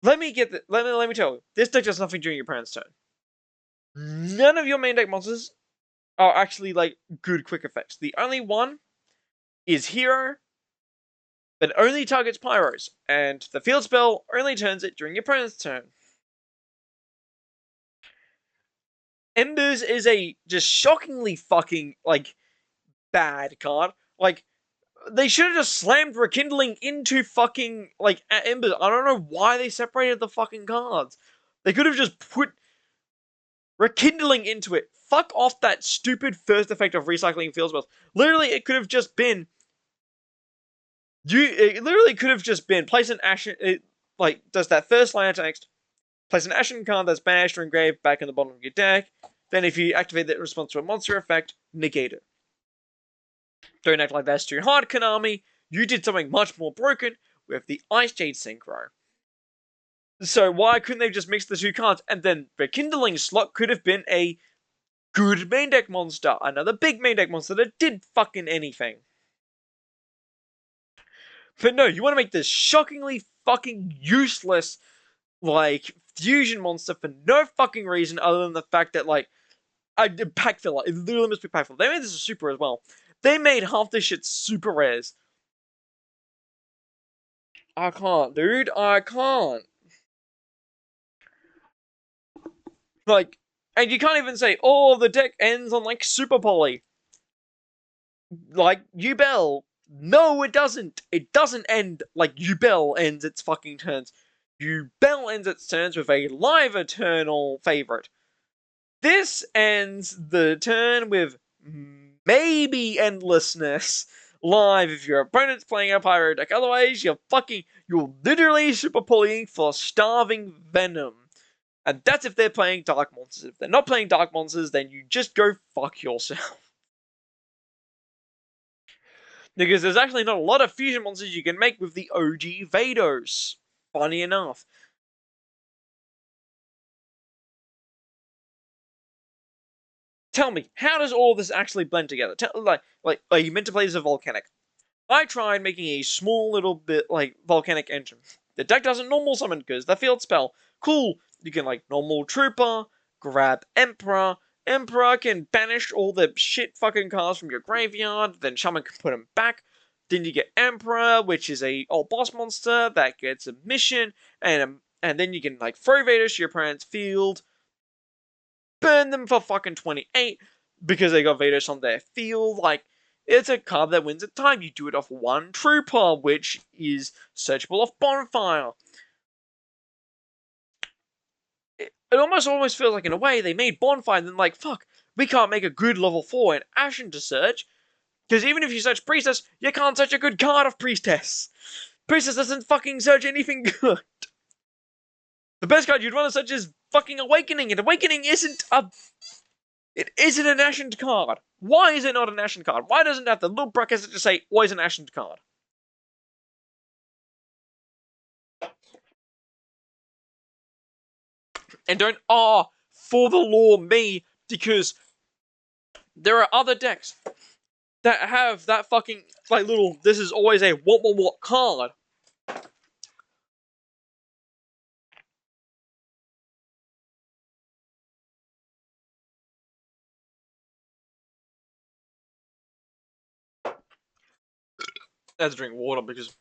Let me tell you, this deck does nothing during your opponent's turn. None of your main deck monsters are actually like good quick effects. The only one is Hero that only targets Pyros, and the field spell only turns it during your opponent's turn. Embers is a just shockingly fucking like bad card. Like they should have just slammed Rekindling into fucking like Embers. I don't know why they separated the fucking cards. They could have just put Rekindling into it. Fuck off that stupid first effect of recycling field spells. Literally, it could have just been. It literally could have just been place an Ashen. It like does that first line of text. Place an Ashen card that's banished or engraved back in the bottom of your deck. Then, if you activate that response to a monster effect, negate it. Don't act like that's too hard, Konami. You did something much more broken with the Ice Jade Synchro. So why couldn't they just mix the 2 cards? And then the Kindling slot could have been a good main deck monster. Another big main deck monster that did fucking anything. But no, you want to make this shockingly fucking useless, like, fusion monster for no fucking reason other than the fact that, like, pack filler. It literally must be pack filler. They made this a super as well. They made half this shit super rares. I can't, dude. I can't. Like, and you can't even say, oh, the deck ends on, like, Super Poly. Like, Yubel. No, it doesn't. It doesn't end like Yubel ends its fucking turns. Yubel ends its turns with a live Eternal favorite. This ends the turn with maybe Endlessness live if your opponent's playing a Pyro deck. Otherwise, you're literally super pulling for Starving Venom. And that's if they're playing Dark Monsters. If they're not playing Dark Monsters, then you just go fuck yourself. Because there's actually not a lot of fusion monsters you can make with the OG Vados. Funny enough. Tell me, how does all this actually blend together? Are you meant to play as a Volcanic? I tried making a small little bit like Volcanic engine. The deck doesn't normal summon because the field spell. Cool. You can like normal Trooper, grab Emperor. Emperor can banish all the shit fucking cards from your graveyard. Then Shaman can put them back. Then you get Emperor, which is a old boss monster that gets a mission, and then you can like throw Vados to your opponent's field, burn them for fucking 28 because they got Vados on their field. Like, it's a card that wins at time. You do it off 1 Trooper, which is searchable off Bonfire. It almost feels like, in a way, they made Bonfire and then, like, fuck, we can't make a good level 4 in Ashen to search. Because even if you search Priestess, you can't search a good card of Priestess. Priestess doesn't fucking search anything good. The best card you'd want to search is fucking Awakening, and Awakening isn't It isn't an Ashened card. Why is it not an Ashened card? Why doesn't it have the little brackets that just say, always an Ashened card? And don't, for the law, me, because there are other decks that have that fucking, like, little, this is always a what card. I have to drink water because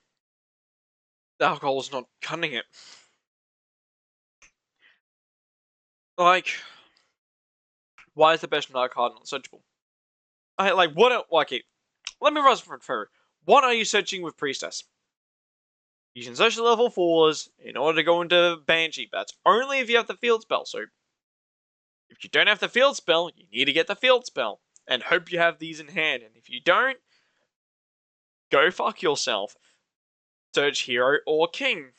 Alcohol's not cutting it. Like, why is the best night card not searchable? Okay, let me rise from further. What are you searching with Priestess? You can search the level 4s in order to go into Banshee, but that's only if you have the field spell, so if you don't have the field spell, you need to get the field spell, and hope you have these in hand, and if you don't, go fuck yourself. Search Hero or King.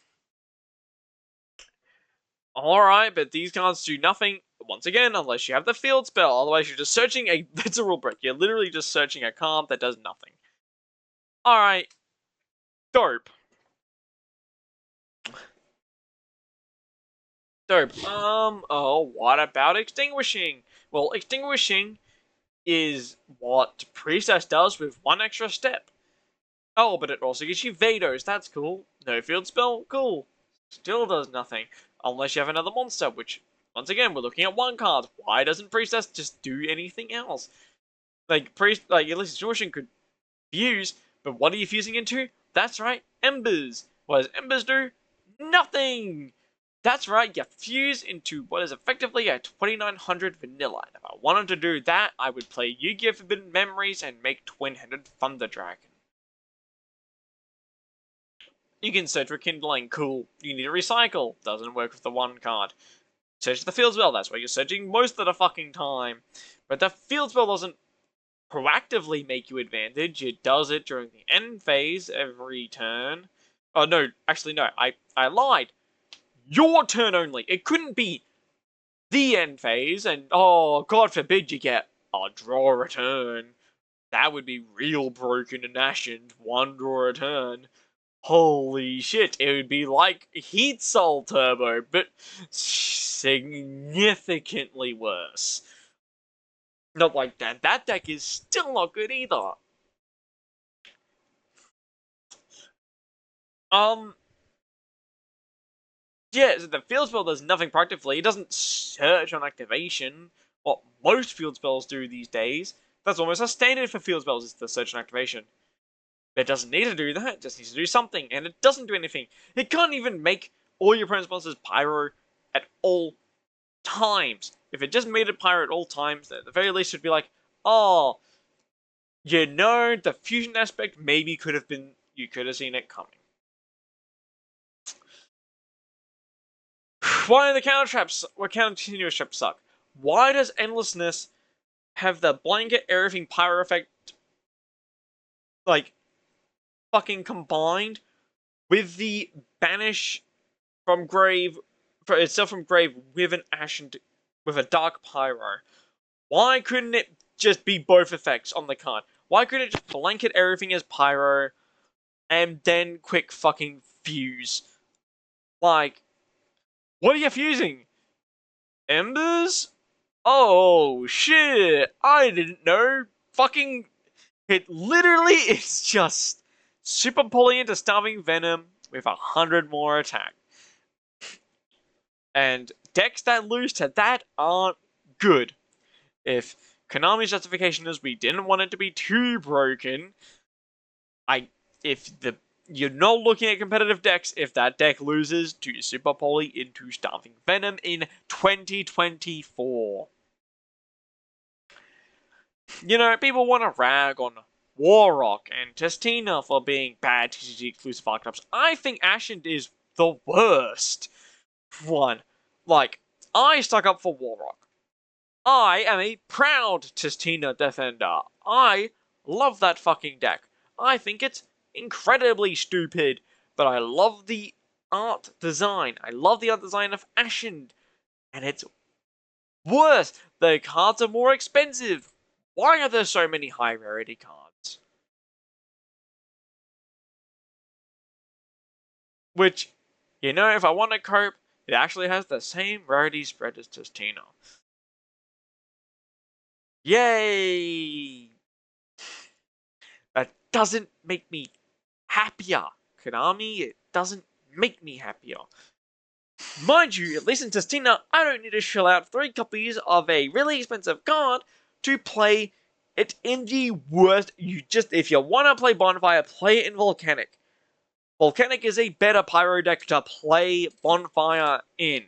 Alright, but these cards do nothing, once again, unless you have the field spell, otherwise you're just searching a- that's a rule break, you're literally just searching a card that does nothing. Alright. Dope. Dope. Oh, what about Extinguishing? Well, Extinguishing is what Priestess does with one extra step. Oh, but it also gives you Vados, that's cool. No field spell, cool. Still does nothing. Unless you have another monster, which, once again, we're looking at one card. Why doesn't Priestess just do anything else? Like, at least Extinguishing could fuse, but what are you fusing into? That's right, Embers. What does Embers do? Nothing! That's right, you fuse into what is effectively a 2900 vanilla. And if I wanted to do that, I would play Yu-Gi-Oh! Forbidden Memories and make Twin-Headed Thunder Dragon. You can search for Kindling, cool. You need to recycle, doesn't work with the one card. Search the field spell, that's where you're searching most of the fucking time. But the field spell doesn't proactively make you advantage, it does it during the end phase every turn. Oh no, actually no, I lied. Your turn only. It couldn't be the end phase, and oh, God forbid you get a draw return. That would be real broken and Ashened, one draw return. Holy shit, it would be like Heat Soul Turbo, but significantly worse. Not like that. That deck is still not good either. Yeah, so the field spell does nothing practically. It doesn't search on activation. What most field spells do these days. That's almost a standard for field spells, is the search and activation. But it doesn't need to do that, it just needs to do something, and it doesn't do anything. It can't even make all your opponent's monsters pyro at all times. If it just made it pyro at all times, at the very least it would be like, oh, you know, the fusion aspect maybe could have been, you could have seen it coming. Why do the counter traps, or continuous traps suck? Why does Endlessness have the blanket everything pyro effect, like, fucking combined with the banish from grave, for itself from grave with an ashen, with a dark pyro? Why couldn't it just be both effects on the card? Why couldn't it just blanket everything as pyro and then quick fucking fuse? Like, what are you fusing? Embers? Oh shit! I didn't know. Fucking, it literally is just super poly into Starving Venom with 100 more attack. And decks that lose to that aren't good. If Konami's justification is we didn't want it to be too broken, if the you're not looking at competitive decks if that deck loses to Super Poly into Starving Venom in 2024. You know, people want to rag on Warrock and Testina for being bad TCG exclusive archetypes. I think Ashened is the worst one. Like, I stuck up for Warrock. I am a proud Testina defender. I love that fucking deck. I think it's incredibly stupid, but I love the art design. I love the art design of Ashened. And it's worse. The cards are more expensive. Why are there so many high rarity cards? Which, you know, if I want to cope, it actually has the same rarity spread as Testina. Yay! That doesn't make me happier. Konami, it doesn't make me happier. Mind you, at least in Testina, I don't need to shell out 3 copies of a really expensive card to play it in the worst. If you want to play Bonfire, play it in Volcanic. Volcanic is a better pyro deck to play Bonfire in.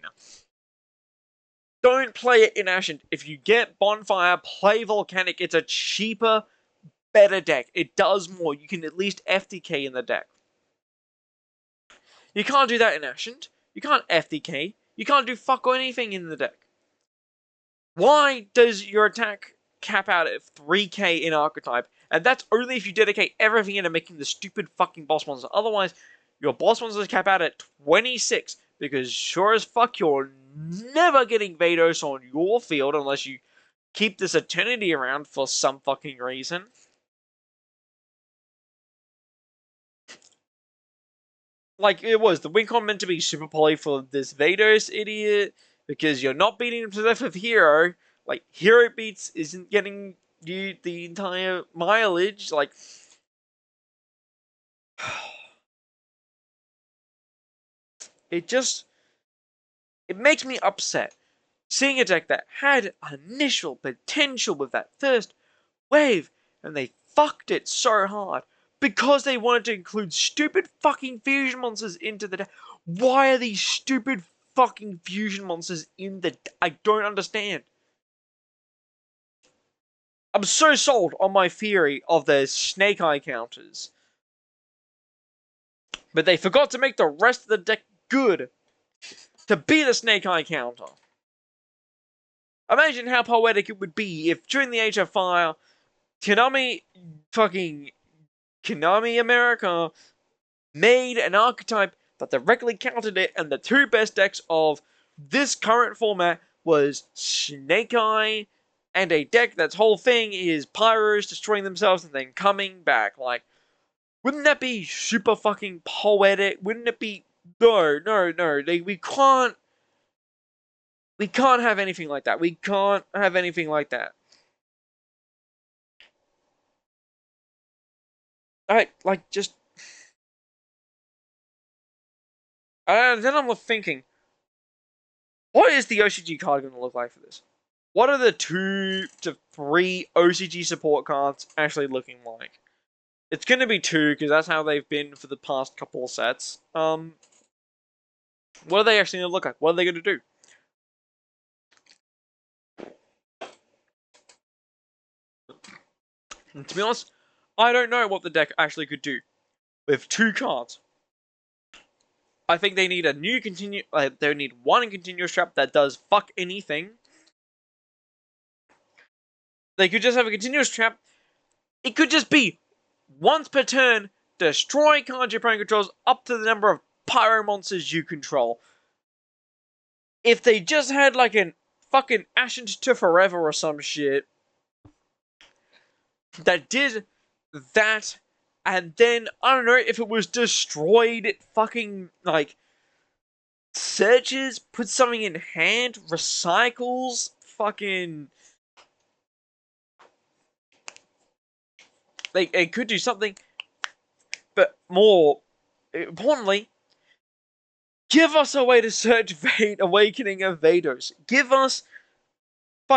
Don't play it in Ashened. If you get Bonfire, play Volcanic. It's a cheaper, better deck. It does more. You can at least FTK in the deck. You can't do that in Ashened. You can't FTK. You can't do fuck or anything in the deck. Why does your attack cap out at 3k in Archetype? And that's only if you dedicate everything into making the stupid fucking boss monster. Otherwise, your boss monsters cap out at 26. Because sure as fuck you're never getting Vados on your field unless you keep this Eternity around for some fucking reason. Like, it was. The Wincon meant to be super poly for this Vados idiot. Because you're not beating him to death with Hero. Like, Hero Beats isn't getting you the entire mileage. Like, it makes me upset. Seeing a deck that had initial potential with that first wave, and they fucked it so hard because they wanted to include stupid fucking fusion monsters into the deck. Why are these stupid fucking fusion monsters in the deck? I don't understand. I'm so sold on my theory of the Snake Eye counters. But they forgot to make the rest of the deck good to be the Snake Eye counter. Imagine how poetic it would be if during the Age of Fire, Konami America made an archetype that directly countered it, and the two best decks of this current format was Snake Eye and a deck that's whole thing is Pyros destroying themselves and then coming back. Like, wouldn't that be super fucking poetic? Wouldn't it be? No. We can't have anything like that. We can't have anything like that. Just. And then I'm thinking, what is the OCG card going to look like for this? What are the 2 to 3 OCG support cards actually looking like? It's going to be 2, because that's how they've been for the past couple of sets. What are they actually going to look like? What are they going to do? And to be honest, I don't know what the deck actually could do with 2 cards. I think they need a new they need one continuous trap that does fuck anything. They could just have a continuous trap. It could just be once per turn, destroy cards your opponent controls up to the number of pyro monsters you control. If they just had like an fucking Ashened to Forever or some shit that did that, and then, I don't know, if it was destroyed, it fucking, like, searches, puts something in hand, recycles, fucking... It could do something, but more importantly, give us a way to search Awakening of Vados. Give us 2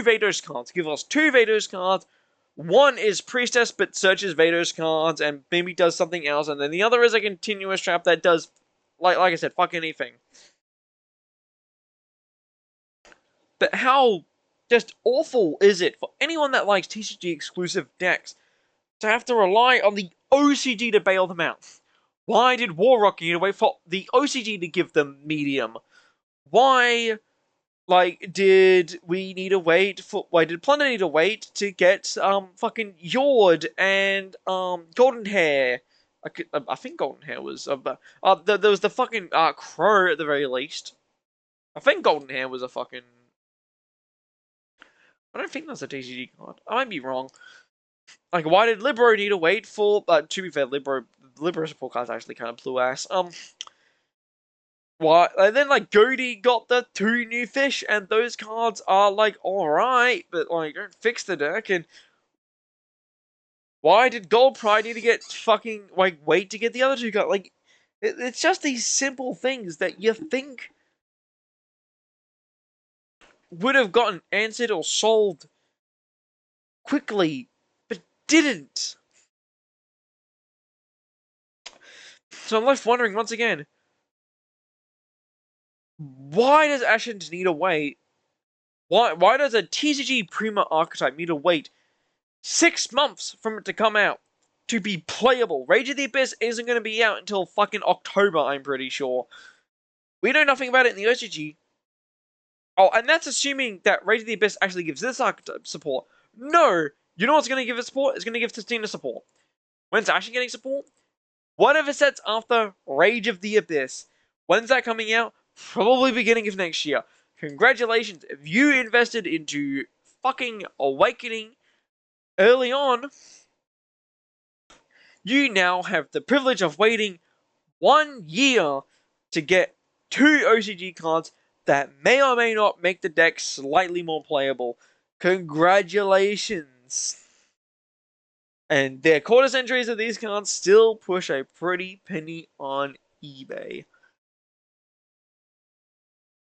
Vados cards. Give us 2 Vados cards. One is Priestess, but searches Vados cards and maybe does something else, and then the other is a continuous trap that does, like I said, fuck anything. But how just awful is it for anyone that likes TCG exclusive decks to have to rely on the OCG to bail them out? Why did Warrock need to wait for the OCG to give them medium? Why, did we need to wait for... Why did Plunder need to wait to get, fucking Yord and, Golden Hair? I think Golden Hair was... there was the fucking, Crow at the very least. I think Golden Hair was a fucking... I don't think that's a TCG card. I might be wrong. Like, why did Libero need to wait for... to be fair, Libero support cards actually kind of blew ass. Why? And then, Goaty got the 2 new fish, and those cards are, alright, but, don't fix the deck, and... Why did Gold Pride need to get fucking, wait to get the other 2 cards? It's just these simple things that you think would have gotten answered or solved quickly, but didn't. So I'm left wondering once again, why does Ashened need to wait? Why does a TCG Prima Archetype need to wait 6 months from it to come out to be playable? Rage of the Abyss isn't going to be out until fucking October, I'm pretty sure. We know nothing about it in the OCG. Oh, and that's assuming that Rage of the Abyss actually gives this archetype support. No! You know what's going to give it support? It's going to give Testina support. When's Ashen getting support? Whatever sets after Rage of the Abyss. When's that coming out? Probably beginning of next year. Congratulations. If you invested into fucking Awakening early on, you now have the privilege of waiting 1 year to get 2 OCG cards that may or may not make the deck slightly more playable. Congratulations. And their quarter centuries of these cards still push a pretty penny on eBay.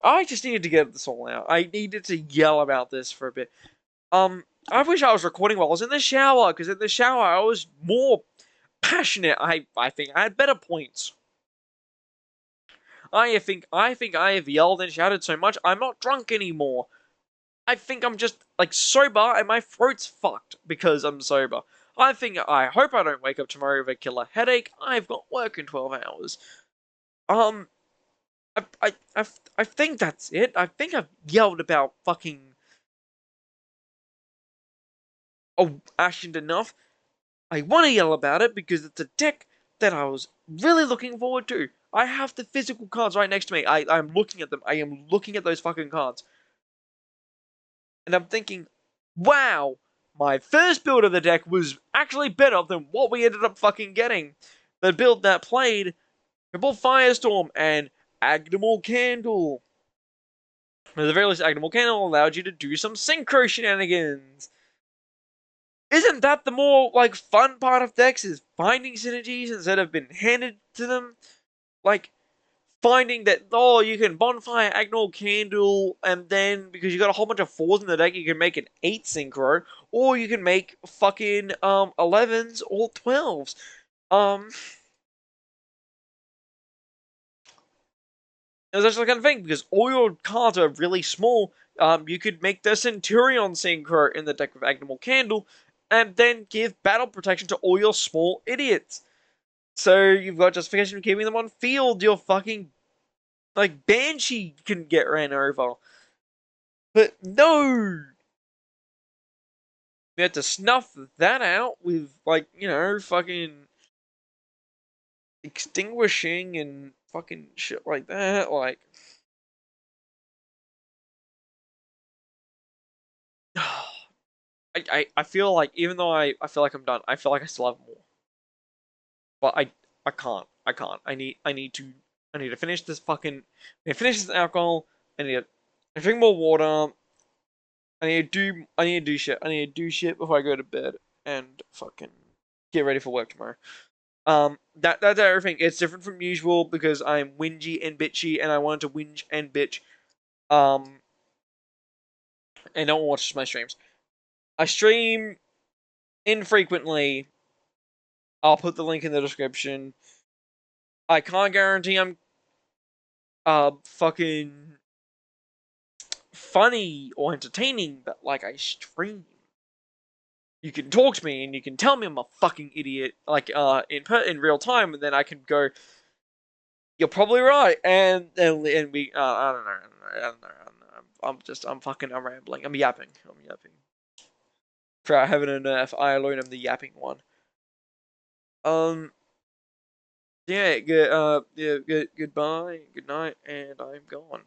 I just needed to get this all out. I needed to yell about this for a bit. I wish I was recording while I was in the shower, because in the shower I was more passionate. I think I had better points. I think I have yelled and shouted so much I'm not drunk anymore. I think I'm just like sober and my throat's fucked because I'm sober. I hope I don't wake up tomorrow with a killer headache. I've got work in 12 hours. I think that's it. I think I've yelled about fucking Ashened enough. I want to yell about it because it's a deck that I was really looking forward to. I have the physical cards right next to me. I'm looking at them. I am looking at those fucking cards. And I'm thinking, wow, my first build of the deck was actually better than what we ended up fucking getting. The build that played Triple Firestorm and Agnimal Candle. At the very least, Agnimal Candle allowed you to do some synchro shenanigans. Isn't that the more, like, fun part of decks, is finding synergies instead of being handed to them? Like, finding that, oh, you can Bonfire, Agnimal Candle, and then, because you got a whole bunch of 4s in the deck, you can make an 8 synchro, or you can make fucking, 11s or 12s. It was actually kind of thing, because all your cards are really small. You could make the Centurion synchro in the deck with Agnimal Candle, and then give battle protection to all your small idiots. So you've got justification for keeping them on field. Your fucking, like, Banshee can get ran over. But no! We had to snuff that out with, like, you know, fucking extinguishing and fucking shit like that. Like, I feel like, even though I feel like I'm done, I feel like I still have more. But I can't. I can't. I need to finish this fucking. I need to finish this alcohol. I need to drink more water. I need to do shit. I need to do shit before I go to bed and fucking get ready for work tomorrow. That's everything. It's different from usual because I'm whingy and bitchy, and I wanted to whinge and bitch. And no one watches my streams. I stream infrequently. I'll put the link in the description. I can't guarantee I'm fucking funny or entertaining, but like, I stream. You can talk to me and you can tell me I'm a fucking idiot, like in real time, and then I can go, "You're probably right," and we I don't know. I'm rambling. I'm yapping. For heaven and earth, I alone am the yapping one. Yeah, goodbye, good night, and I'm gone.